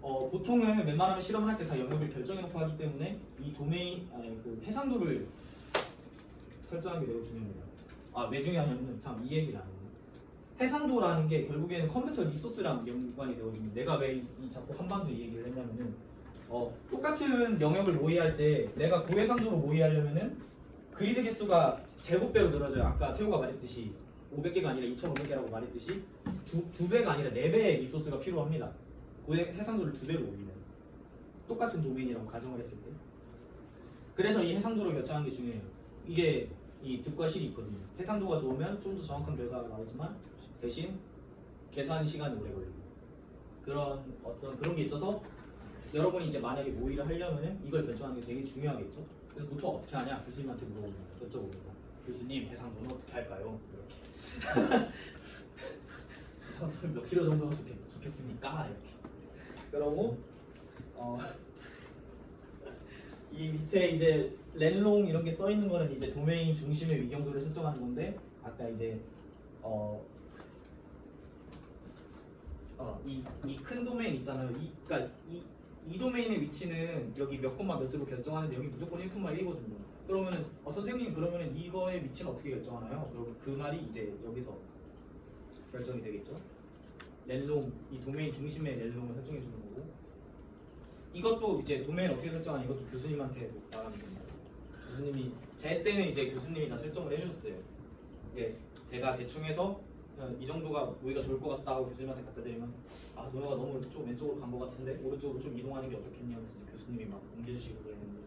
보통은 웬만하면 실험을 할 때 다 영역을 결정해놓고 하기 때문에 이 도메인 아니 그 해상도를 설정하는 게 매우 중요합니다. 아, 왜 중요하냐면 참 이 얘기를 안 했네. 해상도라는 게 결국에는 컴퓨터 리소스랑 연관이 되거든요. 내가 왜 이 자꾸 한반도 이 얘기를 했냐면은 똑같은 영역을 모의할 때 내가 고해상도로 모의하려면은 그리드 개수가 제곱배로 늘어져요. 아까 태호가 말했듯이 500개가 아니라 2,500개라고 말했듯이 두 배가 아니라 4배의 리소스가 필요합니다. 해상도를 2배로 올리면 똑같은 도메인이라고 가정을 했을 때. 그래서 이 해상도를 결정하는 게 중요해요. 이게 이 득과 실이 있거든요. 해상도가 좋으면 좀 더 정확한 결과가 나오지만 대신 계산 시간이 오래 걸리고 그런 게 있어서 여러분이 이제 만약에 모의를 하려면은 이걸 결정하는 게 되게 중요하겠죠. 그래서 보통 어떻게 하냐? 교수님한테 물어봅니다. 여쭤봅니다. 교수님 해상도는 어떻게 할까요? 이렇게. 해상도는 몇 킬로 정도가 좋겠습니까? 이렇게. 그러고 이 밑에 이제 렌롱 이런 게 써 있는 거는 이제 도메인 중심의 위경도를 설정하는 건데 아까 이제 이 큰 도메인 있잖아요. 그러니까 이 도메인의 위치는 여기 몇 콤마 몇으로 결정하는데 여기 무조건 1,1이거든요. 그러면은 선생님 그러면은 이거의 위치는 어떻게 결정하나요? 그러면 그 말이 이제 여기서 결정이 되겠죠. 렐롱 이 도메인 중심의 렐롱을 설정해 주는 거고 이것도 이제 도메인 어떻게 설정하냐 이것도 교수님한테 말하면 됩니다. 교수님이 제 때는 이제 교수님이 다 설정을 해주셨어요. 이제 제가 대충 해서 이 정도가 모의가 좋을 것 같다 하고 교수님한테 갖다 드리면 아 도영아 너무 좀 왼쪽으로 간 것 같은데 오른쪽으로 좀 이동하는 게 어떻겠냐면서 이제 교수님이 막 옮겨주시고 그랬는데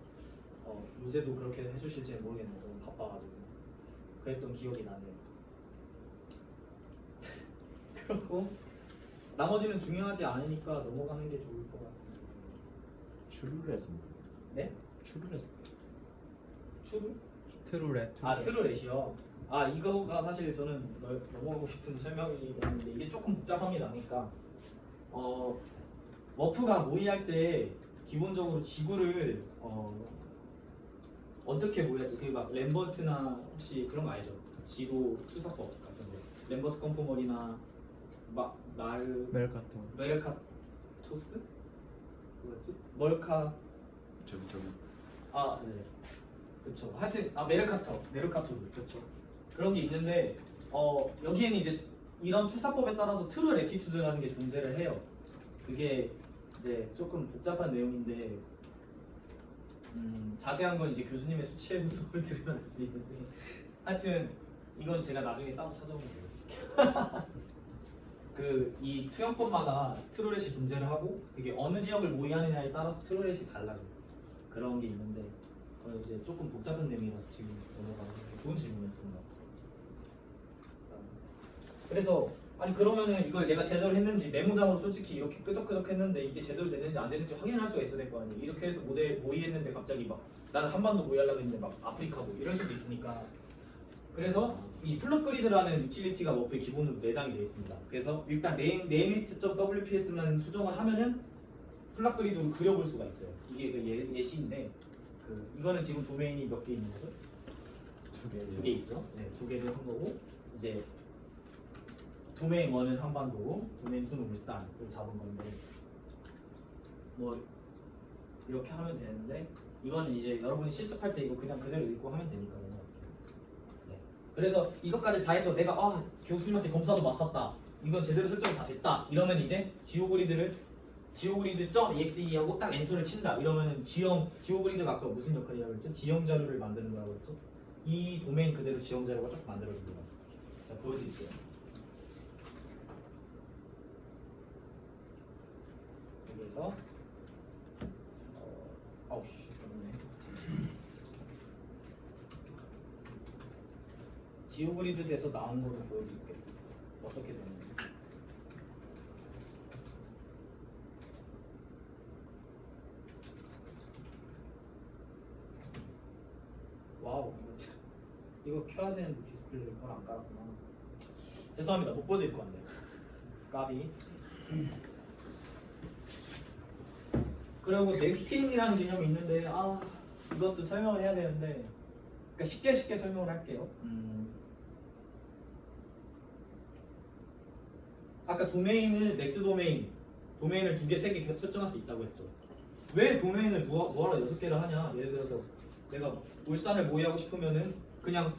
요새도 그렇게 해주실지는 모르겠네요. 너무 바빠가지고 그랬던 기억이 나네요. 그렇고 나머지는 중요하지 않으니까 넘어가는 게 좋을 것 같은데. 슈루렛은 네? 슈루렛은 추루? 트루렛. 아 트루렛이요. 아 이거가 사실 저는 넘어가고 싶은 설명이었는데 이게 조금 복잡합니다. 그러니까 워프가 모의할 때 기본적으로 지구를 어떻게 모의하지? 그 막 램버트나 혹시 그런 거 알죠? 지도 투사법 같은데 램버트 컴포멀이나 메르카토스? 뭐였지? 저기 아 네. 그렇죠. 하여튼 메르카토 그렇죠. 그런 게 있는데 여기에는 이제 이런 투사법에 따라서 트루 레티튜드라는 게 존재를 해요. 그게 이제 조금 복잡한 내용인데 자세한 건 이제 교수님의 수치의 수업을 들으면 알 수 있는데 하여튼 이건 제가 나중에 따로 찾아보면 돼요. 이 투영법마다 트루렛이 존재를 하고 그게 어느 지역을 모의하느냐에 따라서 트루렛이 달라요. 그런 게 있는데 이제 조금 복잡한 내용이라서 지금 넘어가는 좋은 질문이었습니다. 그래서 아니 그러면은 이걸 내가 제대로 했는지 메모장으로 솔직히 이렇게 끄적끄적 했는데 이게 제대로 됐는지 안 됐는지 확인할 수가 있어야 될 거 아니에요. 이렇게 해서 모델 모의했는데 갑자기 막 나는 한반도 모의하려고 했는데 막 아프리카 뭐 이럴 수도 있으니까 그래서 이 플롯 그리드라는 유틸리티가 워프의 기본으로 내장이 되어 있습니다. 그래서 일단 네임리스트.wps만 수정을 하면은 플롯 그리드로 그려볼 수가 있어요. 이게 그 예시인데 이거는 지금 도메인이 몇 개 있는 거죠? 2개 있죠. 네, 2개를 한 거고 이제 도메인 1은 한반도고 도메인 2는 울산을 잡은 건데 뭐 이렇게 하면 되는데 이거는 이제 여러분이 실습할 때 이거 그냥 그대로 읽고 하면 되니까요. 네. 그래서 이것까지 다 해서 내가 교수님한테 검사도 맡았다. 이건 제대로 설정이 다 됐다. 이러면 이제 지오그리드.exe 하고 딱 엔터를 친다. 이러면은 지오그리드가 아까 무슨 역할이라고 했죠? 지형 자료를 만드는 거라고 했죠? 이 도메인 그대로 지형 자료가 쭉 만들어집니다. 자, 보여드릴게요. 여기에서 지오그리드에서 나온 거를 보여드릴게요. 어떻게 되는지. 와우, 이거 켜야 되는데 디스플레이 그걸 안 깔았구나. 죄송합니다. 못 보여드릴 것 같네요. 까비. 그리고 넥스트인이라는 개념이 있는데 이것도 설명을 해야 되는데 그러니까 쉽게 설명을 할게요. 아까 도메인을 넥스 도메인을 2개, 3개 설정할 수 있다고 했죠. 왜 도메인을 뭐하러 6개를 하냐? 예를 들어서 내가 울산을 모의하고 싶으면은 그냥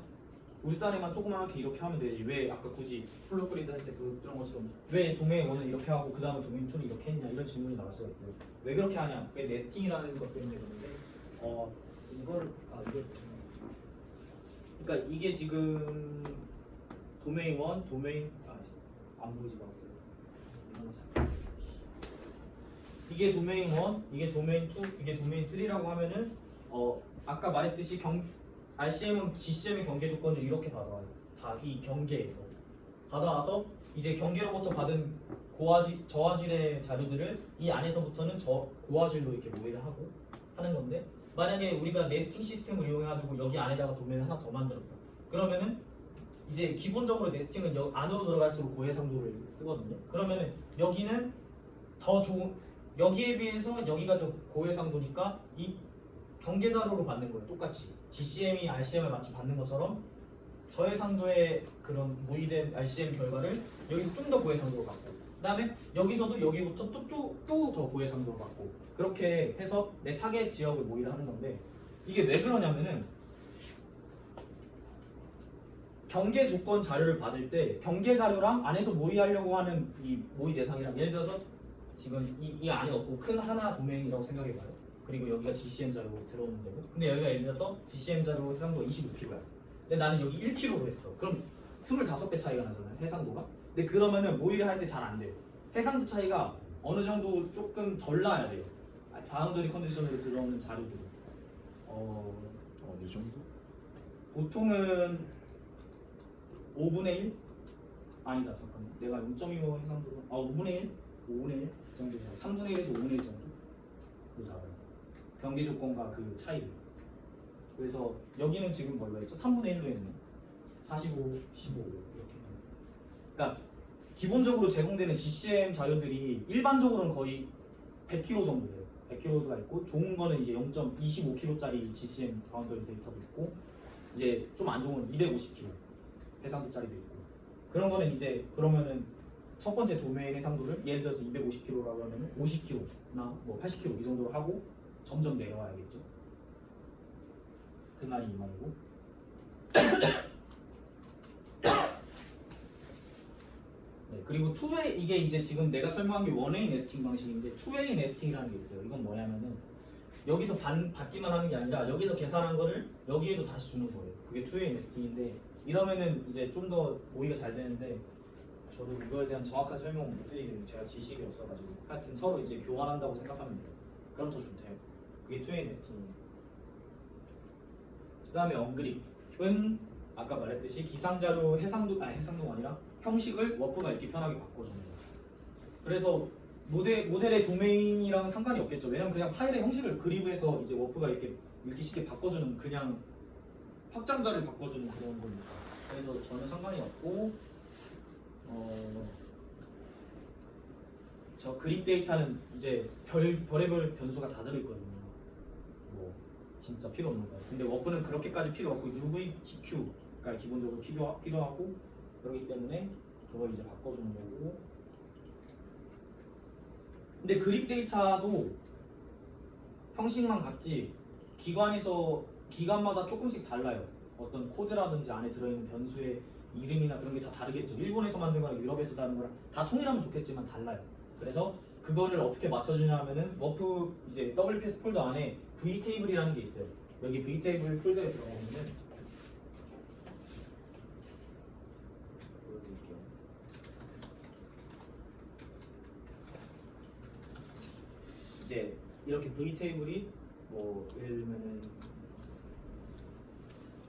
울산에만 조그맣게 이렇게 하면 되지. 왜 아까 굳이 플로그리드 할 때 그런 것처럼 왜 도메인 1은 이렇게 하고 그 다음에 도메인 2는 이렇게 했냐 이런 질문이 나올 수가 있어요. 왜 그렇게 하냐? 왜 네스팅이라는 것 때문에 그런데 이걸 그러니까 이게 지금 도메인 1, 도메인 안 보이지 말았어요. 이게 도메인 1, 이게 도메인 2, 이게 도메인 3라고 하면은 아까 말했듯이 RCM은 GCM의 경계 조건을 이렇게 받아와요. 다 이 경계에서 받아와서 이제 경계로부터 받은 저하질의 자료들을 이 안에서부터는 고화질로 이렇게 모의를 하고 하는 건데, 만약에 우리가 네스팅 시스템을 이용해가지고 여기 안에다가 도메인을 하나 더 만들었다. 그러면은 이제 기본적으로 네스팅은 안으로 들어갈수록 고해상도를 쓰거든요. 그러면은 여기는 더 좋은, 여기에 비해서 여기가 더 고해상도니까 이 경계 자료로 받는 거예요. 똑같이 GCM이 RCM을 마치 받는 것처럼 저해상도의 그런 모의된 RCM 결과를 여기서 좀 더 고해상도로 받고, 그 다음에 여기서도 여기부터 또 더 고해상도로 받고, 그렇게 해서 내 타겟 지역을 모의를 하는 건데, 이게 왜 그러냐면은 경계 조건 자료를 받을 때 경계 자료랑 안에서 모의하려고 하는 이 모의 대상이랑, 예를 들어서 지금 이 안에 없고 큰 하나 도메인이라고 생각해봐요. 그리고 여기가 GCM 자료 들어오는 데고, 근데 여기가 예를 들어서 GCM 자료 해상도가 25kg야. 근데 나는 여기 1kg로 했어. 그럼 25배 차이가 나잖아요, 해상도가. 근데 그러면은 모의를 할 때 잘 안 돼요. 해상도 차이가 어느 정도 조금 덜 나야 돼요. 바운더리 컨디션으로 들어오는 자료들이. 어느 정도? 보통은 5분의 1? 아니다, 잠깐만. 내가 0.25 해상도로 5분의 1? 5분의 1 정도 돼요. 3분의 1에서 5분의 1 정도 잡아요. 경계 조건과 그 차이를. 그래서 여기는 지금 뭘로 했죠? 3분의 1로 했네. 45, 15 이렇게. 그러니까 기본적으로 제공되는 GCM 자료들이 일반적으로는 거의 100kg 정도 돼요. 100kg가 있고, 좋은 거는 이제 0.25kg짜리 GCM 바운더리 데이터도 있고, 이제 좀 안 좋은 건 250kg 해상도짜리도 있고. 그런 거는 이제 그러면은 첫 번째 도메인 해상도를 예를 들어서 250kg라고 하면 50kg나 뭐 80kg 이 정도로 하고 점점 내려와야겠죠. 그 말이 이 말이고. 네, 그리고 2웨이, 이게 이제 지금 내가 설명한 게 1웨이 네스팅 방식인데 2웨이 네스팅이라는 게 있어요. 이건 뭐냐면은 여기서 받기만 하는 게 아니라 여기서 계산한 거를 여기에도 다시 주는 거예요. 그게 2웨이 네스팅인데, 이러면은 이제 좀 더 모의가 잘 되는데, 저도 이거에 대한 정확한 설명은 못 드리겠네요. 제가 지식이 없어가지고. 하여튼 서로 이제 교환한다고 생각하면 돼요. 그럼 더 좋대요. 그게 2웨이 네스팅이에요. 그 다음에 언그립은 아까 말했듯이 기상자료 해상도가 아니라 형식을 워프가 읽기 편하게 바꿔주는 거예요. 그래서 모델의 도메인이랑 상관이 없겠죠. 왜냐면 그냥 파일의 형식을 그립에서 이제 워프가 이렇게 읽기 쉽게 바꿔주는, 그냥 확장자를 바꿔주는 그런 거니까. 그래서 저는 상관이 없고, 저 그립 데이터는 이제 별의별 변수가 다 들어있거든요. 뭐 진짜 필요 없는 거예요. 근데 워프는 그렇게까지 필요 없고 UVTQ가 기본적으로 필요하고, 그렇기 때문에 그걸 이제 바꿔주는 거고. 근데 그립 데이터도 형식만 같지 기관마다 조금씩 달라요. 어떤 코드라든지 안에 들어있는 변수의 이름이나 그런 게 다 다르겠죠. 일본에서 만든 거랑 유럽에서 다른 거랑 다 통일하면 좋겠지만 달라요. 그래서 그거를 어떻게 맞춰주냐 하면은 워프 이제 WPS 폴더 안에 V테이블이라는 게 있어요. 여기 V테이블 폴더에 들어가면은 보여드릴게요. 이제 이렇게 V테이블이 뭐 예를 들면은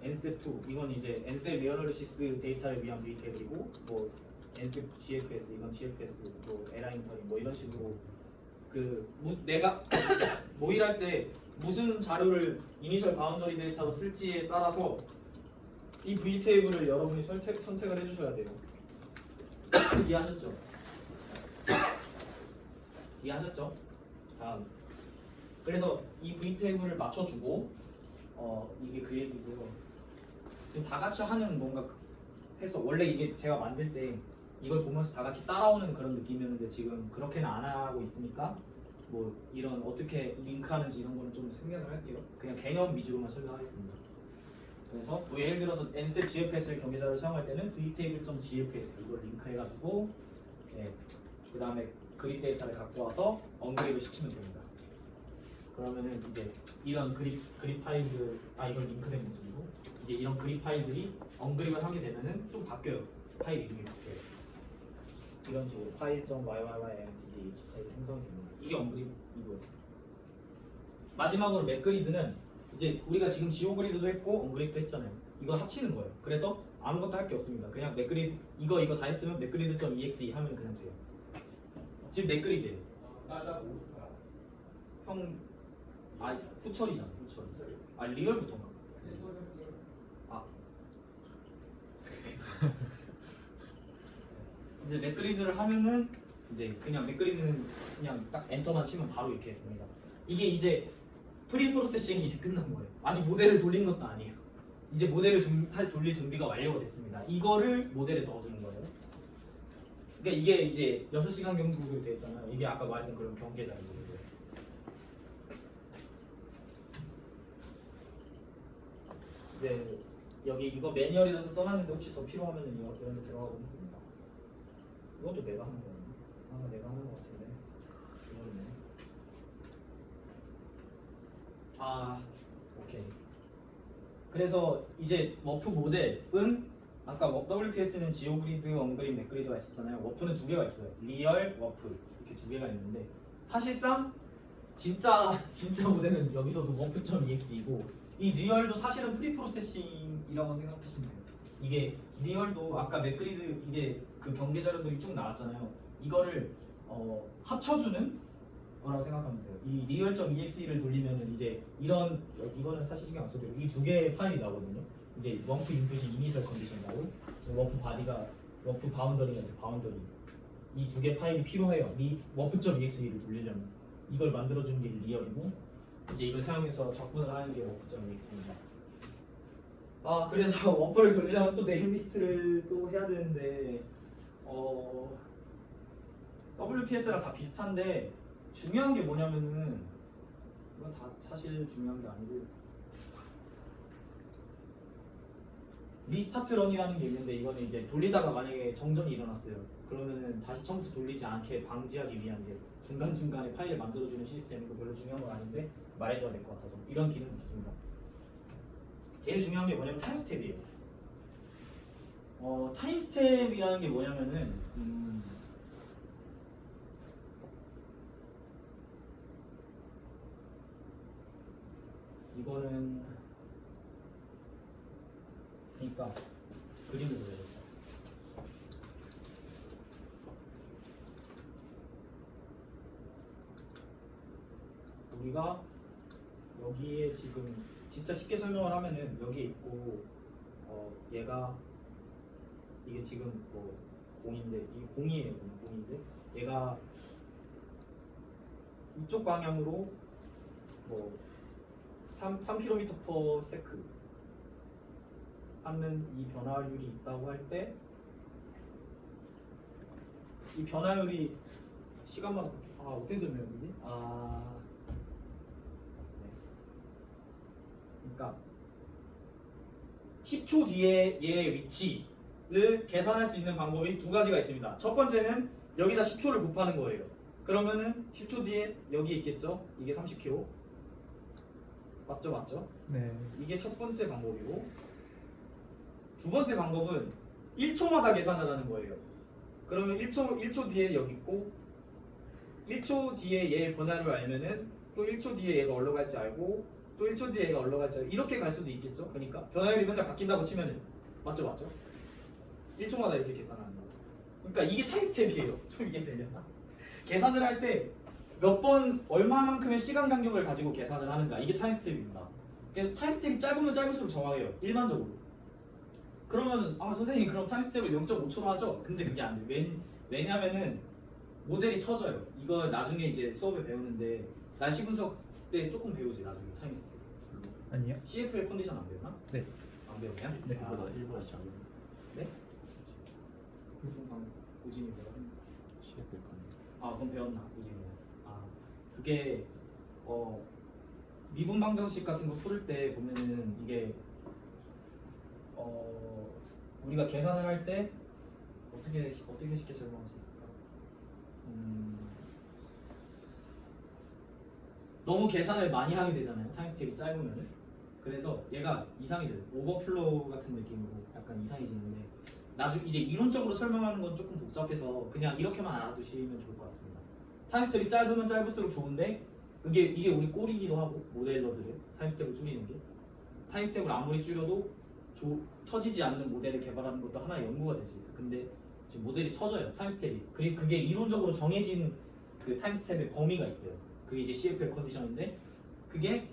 NSTEP2 이건 이제 NSTEP 리어널리시스 데이터를 위한 V테이블이고, 뭐 NSTEP GFS 이건 GFS, 뭐 LI인터링 뭐 이런 식으로 내가 모의할 때 무슨 자료를 이니셜 바운더리 데이터로 쓸지에 따라서 이 V테이블을 여러분이 선택을 해주셔야 돼요. 이해하셨죠? 이해하셨죠? 다음. 그래서 이 V테이블을 맞춰주고, 이게 그 얘기고요. 지금 다 같이 하는 뭔가 해서 원래 이게 제가 만들 때 이걸 보면서 다 같이 따라오는 그런 느낌이었는데 지금 그렇게는 안 하고 있으니까 뭐 이런 어떻게 링크하는지 이런 거는 좀 생략을 할게요. 그냥 개념 위주로만 설명하겠습니다. 그래서 뭐 예를 들어서 nset gfs를 경계자로 사용할 때는 vtable.gfs 이걸 링크해가지고 그 다음에 그립 데이터를 갖고 와서 언그립을 시키면 됩니다. 그러면은 이제 이런 그립 파일들 이건 링크된 모습이고 이제 이런 그립 파일들이 언그립을 하게 되면은 좀 바뀌어요. 파일 이름이 바뀌어요. 이런 식으로 file.yyymtdh 파일이 생성이 됩니다. 이게 언그립이고요. 마지막으로 맥그리드는 이제 우리가 지금 지오그리드도 했고 언그립도 했잖아요. 이걸 합치는 거예요. 그래서 아무것도 할 게 없습니다. 그냥 맥그리드 이거 다 했으면 맥그리드.exe 하면 그냥 돼요. 지금 맥그리드예요. 형 후철이잖아. 후철. 리얼부터인가? 이제 맥그리드를 하면은 이제 그냥 맥그리드는 그냥 딱 엔터만 치면 바로 이렇게 됩니다. 이게 이제 프리 프로세싱이 이제 끝난 거예요. 아직 모델을 돌린 것도 아니에요. 이제 모델을 돌릴 준비가 완료가 됐습니다. 이거를 모델에 넣어주는 거예요. 그러니까 이게 이제 6시간 경북으로 되어 있잖아요. 이게 아까 말했던 그런 경계자예요. 이제 여기 이거 매뉴얼이라서 써놨는데 혹시 더 필요하면 이런 데 들어가 보면 됩니다. 이것도 내가 하는 거였나? 내가 하는 거 같은데 이거는 오케이. 그래서 이제 워프 모델은 아까 WPS는 지오그리드, 언그립, 맥그리드가 있었잖아요. 워프는 2개가 있어요. 리얼, 워프 이렇게 2개가 있는데 사실상 진짜 모델은 여기서도 워프.exe고 이 리얼도 사실은 프리프로세싱이라고 생각하시면 돼요. 이게 리얼도 아까 맥그리드 이게 그 경계 자료들이 쭉 나왔잖아요. 이거를 합쳐주는 거라고 생각하면 돼요. 이 리얼.exe를 돌리면은 이제 이거는 사실 신경 안 써도 돼요. 이 2개의 파일이 나오거든요. 이제 워프 인풋이 이니셜 컨디션 나오고 워프 바디가 워프 바운더리가 이제 바운더리 이 2개 파일이 필요해요. 워프.exe를 돌리려면 이걸 만들어주는 게 리얼이고 이제 이걸 사용해서 적분을 하는 게 워프.exe입니다. 그래서 워프를 돌리려면 또 네임리스트를 또 해야 되는데 WPS랑 다 비슷한데 중요한 게 뭐냐면은 이건 다 사실 중요한 게 아니고 리스타트 런이라는 게 있는데 이거는 이제 돌리다가 만약에 정전이 일어났어요. 그러면은 다시 처음부터 돌리지 않게 방지하기 위한 이제 중간중간에 파일을 만들어주는 시스템이고 별로 중요한 건 아닌데 말해줘야 될 것 같아서 이런 기능이 있습니다. 제일 중요한 게 뭐냐면 타임스텝이에요. 타임스텝이라는 게 뭐냐면은 이거는 그러니까 그림을 그려야겠다. 우리가 여기에 지금 진짜 쉽게 설명을 하면은 여기 있고 얘가 이게 지금 뭐 공인데 이게 공이에요. 공인데 얘가 이쪽 방향으로 뭐 3km/s 하는 이 변화율이 있다고 할 때 이 변화율이 시간마다 어떻게 설명하지? 그러니까 10초 뒤에 얘의 위치를 계산할 수 있는 방법이 2가지가 있습니다. 첫 번째는 여기다 10초를 곱하는 거예요. 그러면은 10초 뒤에 여기 있겠죠? 이게 30km 맞죠? 네. 이게 첫 번째 방법이고 두 번째 방법은 1초마다 계산을 하는 거예요. 그러면 1초 뒤에 여기 있고 1초 뒤에 얘의 변화를 알면은 또 1초 뒤에 얘가 올라갈지 알고 또 1초 뒤에 얘가 올라갈지 알고 이렇게 갈 수도 있겠죠. 그러니까 변화율이 맨날 바뀐다고 치면은 맞죠? 1초마다 이렇게 계산하는 거. 그러니까 이게 타임스텝이에요. 좀 이해되려나? 계산을 할 때 몇 번 얼마만큼의 시간 간격을 가지고 계산을 하는가 이게 타임스텝입니다. 그래서 타임스텝이 짧으면 짧을수록 정확해요. 일반적으로. 그러면 선생님 그럼 타임스텝을 0.5초로 하죠? 근데 그게 안 돼요. 왜냐면은 모델이 터져요. 이거 나중에 이제 수업에 배우는데 날씨 분석 때 조금 배우지 나중에 타임스텝. 아니요. CFL 컨디션 안 배우나? 네. 안 배우냐? 네. 이거보다 1보다 작은 네? 무슨 방 우진이 뭐라 했나? CFL 건. 아 그럼 배웠나 우진이? 아 그게 미분 방정식 같은 거 풀을 때 보면은 이게 우리가 계산을 할 때 어떻게 쉽게 설명할 수 있을까? 너무 계산을 많이 하게 되잖아요. 타임 스텝이 짧으면은. 그래서 얘가 이상해져요. 오버플로우 같은 느낌으로 약간 이상해지는데 나중 이제 이론적으로 설명하는 건 조금 복잡해서 그냥 이렇게만 알아두시면 좋을 것 같습니다. 타임 스텝이 짧으면 짧을수록 좋은데 이게 우리 꼴이기도 하고 모델러들의 타임 스텝을 줄이는 게 타임 스텝을 아무리 줄여도 터지지 않는 모델을 개발하는 것도 하나의 연구가 될 수 있어. 근데 지금 모델이 터져요. 타임 스텝이. 그게 이론적으로 정해진 그 타임 스텝의 범위가 있어요. 그게 이제 CFL 컨디션인데 그게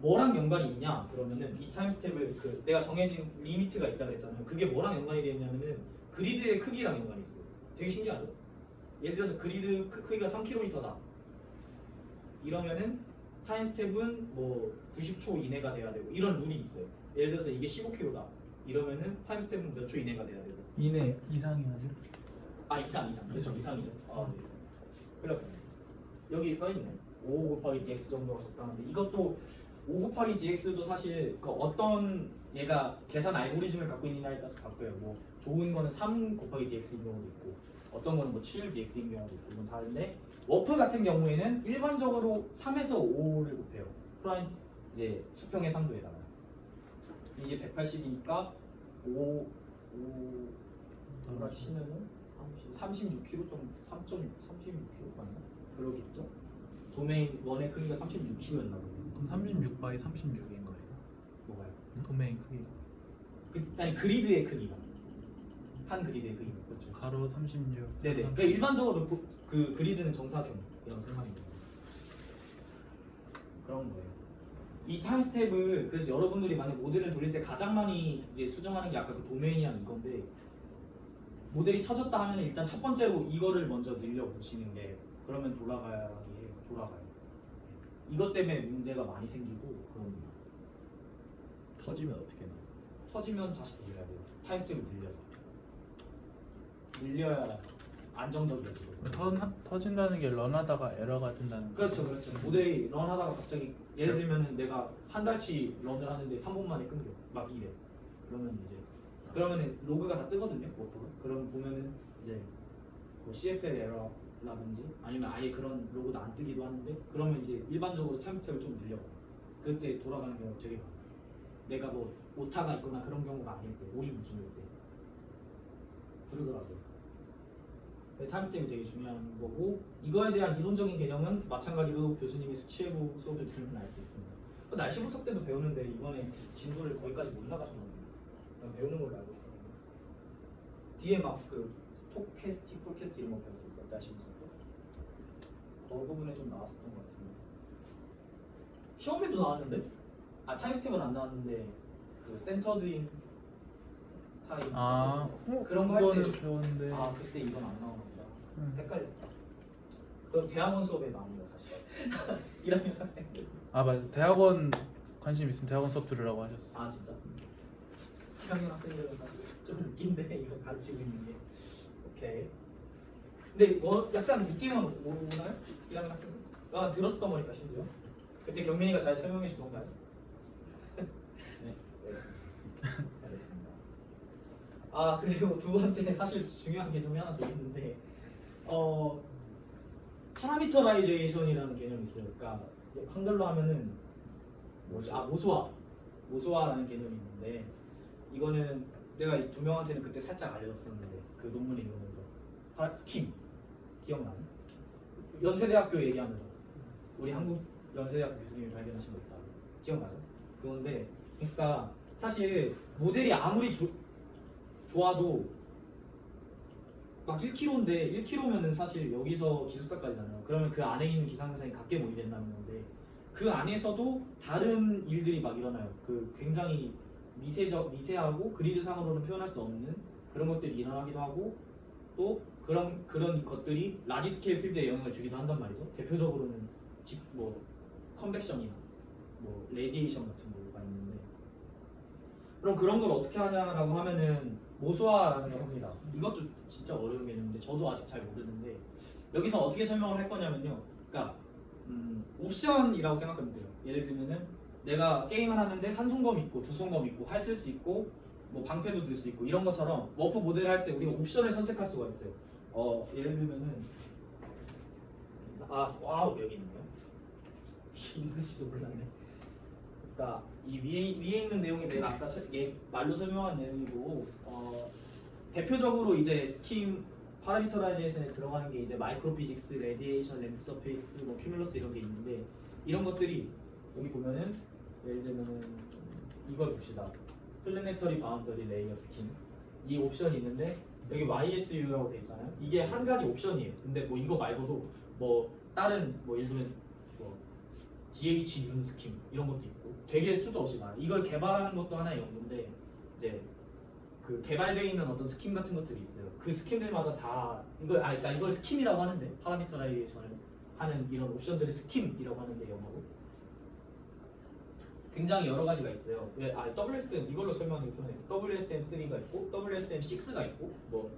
뭐랑 연관이 있냐? 그러면은 이 타임 스텝을 내가 정해진 리미트가 있다 그랬잖아요. 그게 뭐랑 연관이 되어 있냐면은 그리드의 크기랑 연관이 있어요. 되게 신기하죠? 예를 들어서 그리드 크기가 3km다. 이러면은 타임 스텝은 뭐 90초 이내가 돼야 되고 이런 룰이 있어요. 예를 들어서 이게 15km다. 이러면은 타임 스텝은 몇 초 이내가 돼야 되고. 이내 이상이야죠. 아 이상. 그렇죠. 이상이죠. 아 네. 그래. 여기 써있네. 5 곱하기 dx 정도가 적당한데 이것도 5 곱하기 dx도 사실 그 어떤 얘가 계산 알고리즘을 갖고 있느냐에 따라서 바뀌어요. 뭐 좋은 거는 3 곱하기 dx인 경우도 있고 어떤 거는 뭐 7 dx인 경우도 있고 이건 다른데 워프 같은 경우에는 일반적으로 3에서 5를 곱해요. 프라임 이제 수평의 3도에다가 이제 180이니까 5 뭐라 치면은 36kg 좀 36kg 맞나? 그러겠죠? 도메인 1의 크기가 36kg였나 보네요. 그럼 36 바이 36인 거예요. 뭐가요? 도메인 크기가. 아니 그리드의 크기가 한 그리드의 크기가 그렇죠. 가로 36. 네네. 그러니까 일반적으로 그 그리드는 정사각형이라고 생각합니다. 그런 거예요. 이 타임 스텝을 그래서 여러분들이 만약 모델을 돌릴 때 가장 많이 이제 수정하는 게 아까 그 도메인이랑 이건데 모델이 터졌다 하면 일단 첫 번째로 이거를 먼저 늘려 보시는 게 그러면 돌아가요. 이것 때문에 문제가 많이 생기고 그럽니다. 터지면 어떻게 나? 터지면 다시 돌려야 돼요. 타임 스텝을 늘려야 안정적이어지고. 터진다는 게 런하다가 에러가 뜬다는 거. 그렇죠. 모델이 런하다가 갑자기 예를 들면 내가 한 달치 런을 하는데 3분 만에 끊겨 막 이래. 그러면은 로그가 다 뜨거든요. 워프가. 그럼 보면은 이제 뭐 CFL 에러라든지 아니면 아예 그런 로그도 안 뜨기도 하는데 그러면 이제 일반적으로 타임 스텝을 좀 늘려. 그때 돌아가는 경우가 되게 많아요. 내가 뭐 오타가 있거나 그런 경우가 아닐 때, 오리무중일 때 그러더라고요. 타임 스텝이 되게 중요한 거고 이거에 대한 이론적인 개념은 마찬가지로 교수님이 수치회부 수업을 들으면 알 수 있습니다. 날씨 분석 때도 배우는데 이번에 진도를 거기까지 못 나가셨나요? 배우는 걸로 알고 있습니다. 뒤에 막 그 스토캐스틱, 폴캐스트 이런 거 배웠었어요. 날씨 분석도. 그 부분에 좀 나왔었던 것 같은데 시험에도 나왔는데? 아 타임 스텝은 안 나왔는데 그 센터드인 타임 그런 거 할 그거는 때 배웠는데. 아 그때 이건 안 나오나 보다. 헷갈렸다. 그럼 대학원 수업에 나옵니다 사실. 1학년 학생들. 아 맞아. 대학원 관심 있으면 대학원 수업 들으라고 하셨어. 아 진짜? 1학년 학생들은 사실 좀 웃긴데 이거 가르치고 있는 게. 오케이. 근데 뭐 약간 느낌은 오나요? 1학년 학생들? 아 들었었던 거니까 심지어. 그때 경민이가 잘 설명해 주던가요? 네. 알겠습니다. 아 그리고 두 번째 사실 중요한 개념이 하나 더 있는데 파라미터라이제이션이라는 개념이 있어요. 그러니까 한글로 하면은 뭐지? 아 모수화라는 개념이 있는데 이거는 내가 이 두 명한테는 그때 살짝 알려줬었는데 그 논문 읽으면서 스킴 기억나요? 연세대학교 얘기하면서 우리 한국 연세대학교 교수님이 발견하신 거 있다. 기억나죠? 그건데 그러니까 사실 모델이 아무리 좋아도 막 1km인데 1km면은 사실 여기서 기숙사까지잖아요. 그러면 그 안에 있는 기상현상이 같게 모이된다는 건데 그 안에서도 다른 일들이 막 일어나요. 그 굉장히 미세하고 그리드상으로는 표현할 수 없는 그런 것들이 일어나기도 하고 또 그런 것들이 라지 스케일 필드에 영향을 주기도 한단 말이죠. 대표적으로는 뭐 컨벡션이나 뭐 레디에이션 같은 거가 있는데 그럼 그런 걸 어떻게 하냐라고 하면은 모수화라는 걸 합니다. 이것도 진짜 어려운 개념인데 저도 아직 잘 모르는데 여기서 어떻게 설명을 할 거냐면요. 그러니까 옵션이라고 생각하면 돼요. 예를 들면은 내가 게임을 하는데 한 손검 있고 두 손검 있고 활 쓸 수 있고 뭐 방패도 들 수 있고 이런 것처럼 워프 모델을 할 때 우리가 옵션을 선택할 수가 있어요. 예를 들면은 와우 여기 있네요. 인글씨도 몰랐네. 그러니까 이 위에 있는 내용이 내가 아까 말로 설명한 내용이고 대표적으로 이제 스킴 파라미터라이제이션에 들어가는 게 이제 마이크로 피직스, 레디에이션, 랜드 서페이스, 뭐 큐뮬러스 이런 게 있는데 이런 것들이 여기 보면은 예를 들면은 이걸 봅시다. 플래네터리 바운더리 레이어 스킨 이 옵션이 있는데 여기 YSU라고 돼 있잖아요. 이게 한 가지 옵션이에요. 근데 뭐 이거 말고도 뭐 다른 뭐 예를 들면 뭐 DH윤 스킨 이런 것도 있고 되게 수도 없이 많아. 이걸 개발하는 것도 하나의 연구인데 이제 그 개발되어 있는 어떤 스킨 같은 것들이 있어요. 그 스킨들마다 다 그러니까 이걸 스킨이라고 하는데 파라미터라이제이션을 하는 이런 옵션들을 스킨이라고 하는데 영어로 굉장히 여러 가지가 있어요. WSM 이걸로 설명하는 게 편해요. WSM3가 있고 WSM6가 있고 뭐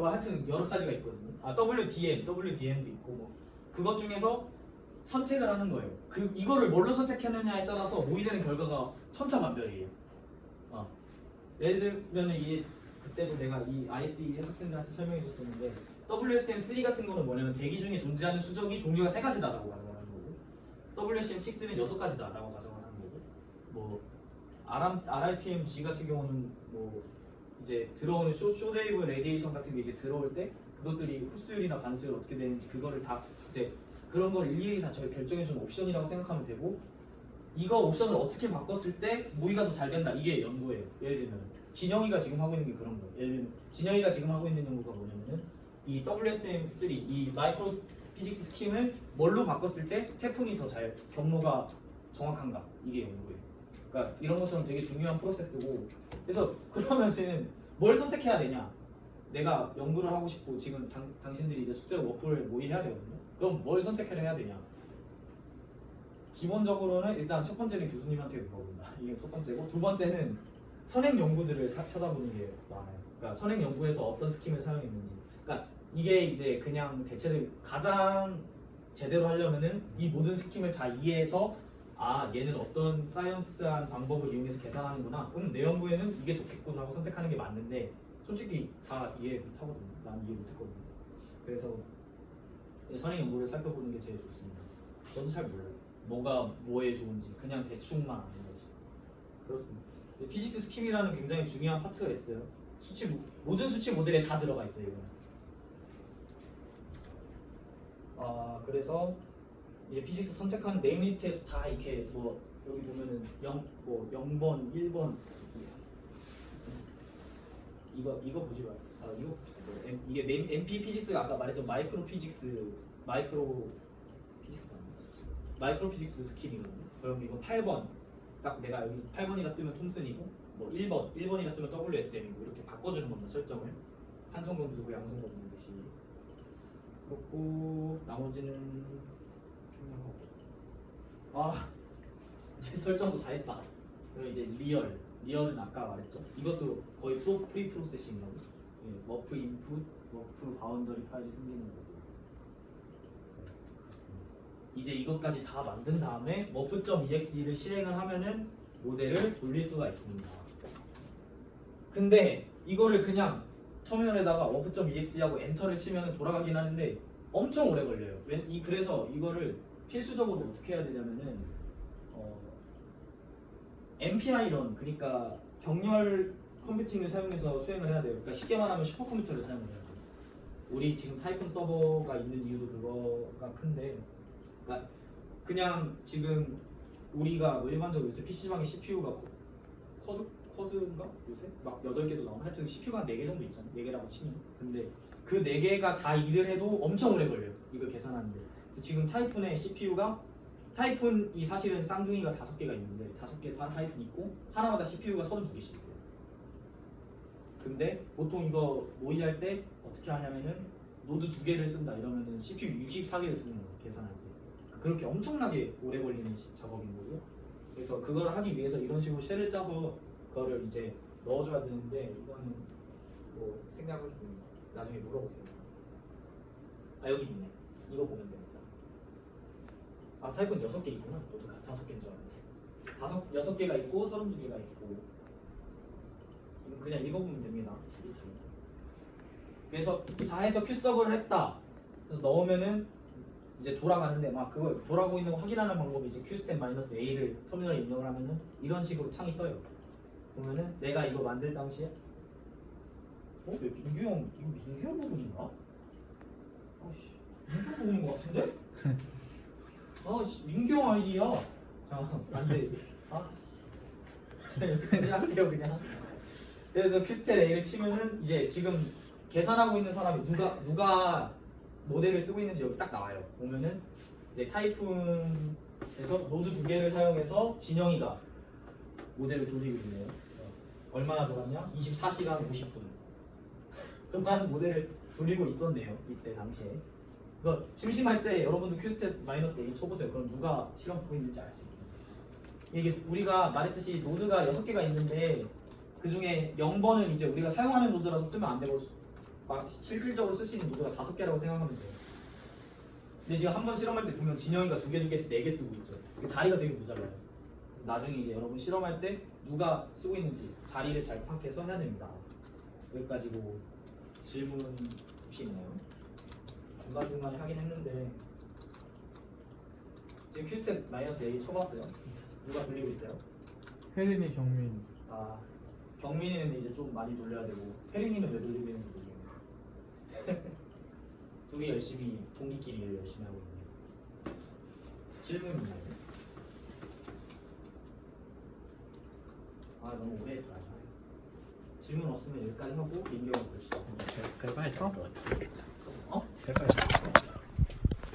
하여튼 여러 가지가 있거든요. WDM도 있고 뭐 그것 중에서 선택을 하는 거예요. 이거를 뭘로 선택했느냐에 따라서 모의되는 결과가 천차만별이에요. 예를 들면 이게 그때도 내가 이 ISE 학생들한테 설명해줬었는데 WSM3 같은 거는 뭐냐면 대기 중에 존재하는 수정이 종류가 3가지다라고 가정하는 거고 WSM6는 6가지다라고 가정하는 거고 뭐 RITMG 같은 경우는 뭐 이제 들어오는 쇼데이브 레디에이션 같은 게 이제 들어올 때 그것들이 흡수율이나 반수율 어떻게 되는지 그거를 다 이제 그런 걸 일일이 다 결정해주는 옵션이라고 생각하면 되고 이거 옵션을 어떻게 바꿨을 때 모의가 더 잘 된다 이게 연구예요. 예를 들면 진영이가 지금 하고 있는 게 그런 거예요. 예를 들면 진영이가 지금 하고 있는 연구가 뭐냐면은 이 WSM3 이 마이크로 피직스 스킴을 뭘로 바꿨을 때 태풍이 더 잘 경로가 정확한가 이게 연구예요. 그러니까 이런 것처럼 되게 중요한 프로세스고 그래서 그러면은 뭘 선택해야 되냐? 내가 연구를 하고 싶고 지금 당신들이 이제 숙제로 워프를 모의해야 되거든요. 그럼 뭘 선택해야 되냐? 기본적으로는 일단 첫 번째는 교수님한테 물어본다. 이게 첫 번째고 두 번째는 선행 연구들을 찾아보는 게 많아요. 그러니까 선행 연구에서 어떤 스킴을 사용했는지. 그러니까 이게 이제 그냥 대체로 가장 제대로 하려면은 이 모든 스킴을 다 이해해서 얘는 어떤 사이언스한 방법을 이용해서 계산하는구나. 그럼 내 연구에는 이게 좋겠구나 하고 선택하는 게 맞는데 솔직히 다 이해 못하거든요. 난 이해 못했거든요. 그래서 선행 연구를 살펴보는 게 제일 좋습니다. 저도 잘 몰라요. 뭐가 뭐에 좋은지 그냥 대충만 아는 거지. 그렇습니다. 피직스 스킴이라는 굉장히 중요한 파트가 있어요. 모든 수치 모델에 다 들어가 있어요. 이거는. 그래서 이제 피직스 선택한 네임 리스트에서 다 이렇게 뭐 여기 보면은 0번, 1번 이거 보지 마. 이거 이게 MP 피직스가 아까 말했던 마이크로 피직스 스킴이거든요. 그럼 이거 8번 딱 내가 여기 8번이라 쓰면 톰슨이고 뭐 1번이라 쓰면 WSM이고 이렇게 바꿔주는 겁니다. 설정을 한성검도 두고 양성검도 듯이 그렇고 나머지는 이제 설정도 다 했다. 그럼 이제 리얼은 아까 말했죠. 이것도 거의 프리 프로세싱이라고. 워프 인풋, 워프 바운더리 파일이 생기는 거고. 그렇습니다. 이제 이것까지 다 만든 다음에 워프.exe를 실행을 하면은 모델을 돌릴 수가 있습니다. 근데 이거를 그냥 터미널에다가 워프.exe하고 엔터를 치면 돌아가긴 하는데 엄청 오래 걸려요. 그래서 이거를 필수적으로 어떻게 해야 되냐면은 MPI런 그러니까 병렬 컴퓨팅을 사용해서 수행을 해야 돼요. 그러니까 쉽게 말하면 슈퍼컴퓨터를 사용을 해야 돼요. 우리 지금 타이푼 서버가 있는 이유도 그거가 큰데, 그러니까 그냥 지금 우리가 일반적으로 요새 PC방에 CPU가 쿼드인가? 요새? 막 8개도 나오고 하여튼 CPU가 한 4개 정도 있잖아요. 4개라고 치면. 근데 그 4개가 다 일을 해도 엄청 오래 걸려요. 이걸 계산하는데. 그래서 지금 타이푼의 CPU가 타이푼이 사실은 쌍둥이가 5개가 있는데 5개 타이푼이 있고 하나마다 CPU가 32개씩 있어요. 근데 보통 이거 모의할 때 어떻게 하냐면은 노드 2개를 쓴다 이러면은 CPU 64개를 쓰는 거예요. 계산할 때. 그렇게 엄청나게 오래 걸리는 작업인 거고요. 그래서 그걸 하기 위해서 이런 식으로 쉘을 짜서 그거를 이제 넣어줘야 되는데 이거는 뭐 생략하겠습니다. 나중에 물어보세요. 아 여기 있네. 이거 보면 됩니다. 아 타입은 6개 있구나. 너도 5개인 줄 알았네. 6개가 있고 32개가 있고 이건 그냥 읽어보면 됩니다. 그래서 다 해서 큐서브를 했다. 그래서 넣으면은 이제 돌아가는데 막 그걸 돌아가고 있는 거 확인하는 방법이 이제 q스텝 -a를 터미널에 입력을 하면은 이런 식으로 창이 떠요. 보면은 내가 이거 만들 당시에 왜 민규 형 이거 민규 형 부분인가? 아씨 민규 형 부분인 것 같은데? 아씨 민규 형 아이디야. 자 안돼. 아씨 그냥 할게요 그냥. 그래서 q스텝 a를 치면은 이제 지금 계산하고 있는 사람이 누가 모델을 쓰고 있는지 여기 딱 나와요. 보면은 이제 타이푼에서 노드 2개를 사용해서 진영이가 모델을 돌리고 있네요. 얼마나 돌았냐? 24시간 50분 동안 모델을 돌리고 있었네요. 이때 당시에. 그거 심심할 때 여러분도 q스텝 -a 쳐보세요. 그럼 누가 시간 보고 있는지 알 수 있습니다. 이게 우리가 말했듯이 노드가 6개가 있는데 그 중에 0번은 이제 우리가 사용하는 노드라서 쓰면 안 되고 실질적으로 쓸 수 있는 노드가 5개라고 생각하면 돼요. 근데 지금 한 번 실험할 때 보면 진영이가 2개, 2개씩 4개 쓰고 있죠. 자리가 되게 모자라요. 그래서 나중에 이제 여러분 실험할 때 누가 쓰고 있는지 자리를 잘 파악해서 해야 됩니다. 여기까지고 질문 혹시 있나요? 중간중간에 하긴 했는데 지금 q스텝 -a 쳐봤어요? 누가 돌리고 있어요? 혜린이 경민. 아 경민이는 이제 좀 많이 돌려야 되고 혜린이는 왜 돌리고 있는지 모르겠네요. 둘이 열심히 동기끼리 일 열심히 하고 있네요. 질문 있나요? 아 너무 오래 했다. 질문 없으면 여기까지 하고 민경을 봅시다. 별거 할것 같아. 어? 별거 할것 같아.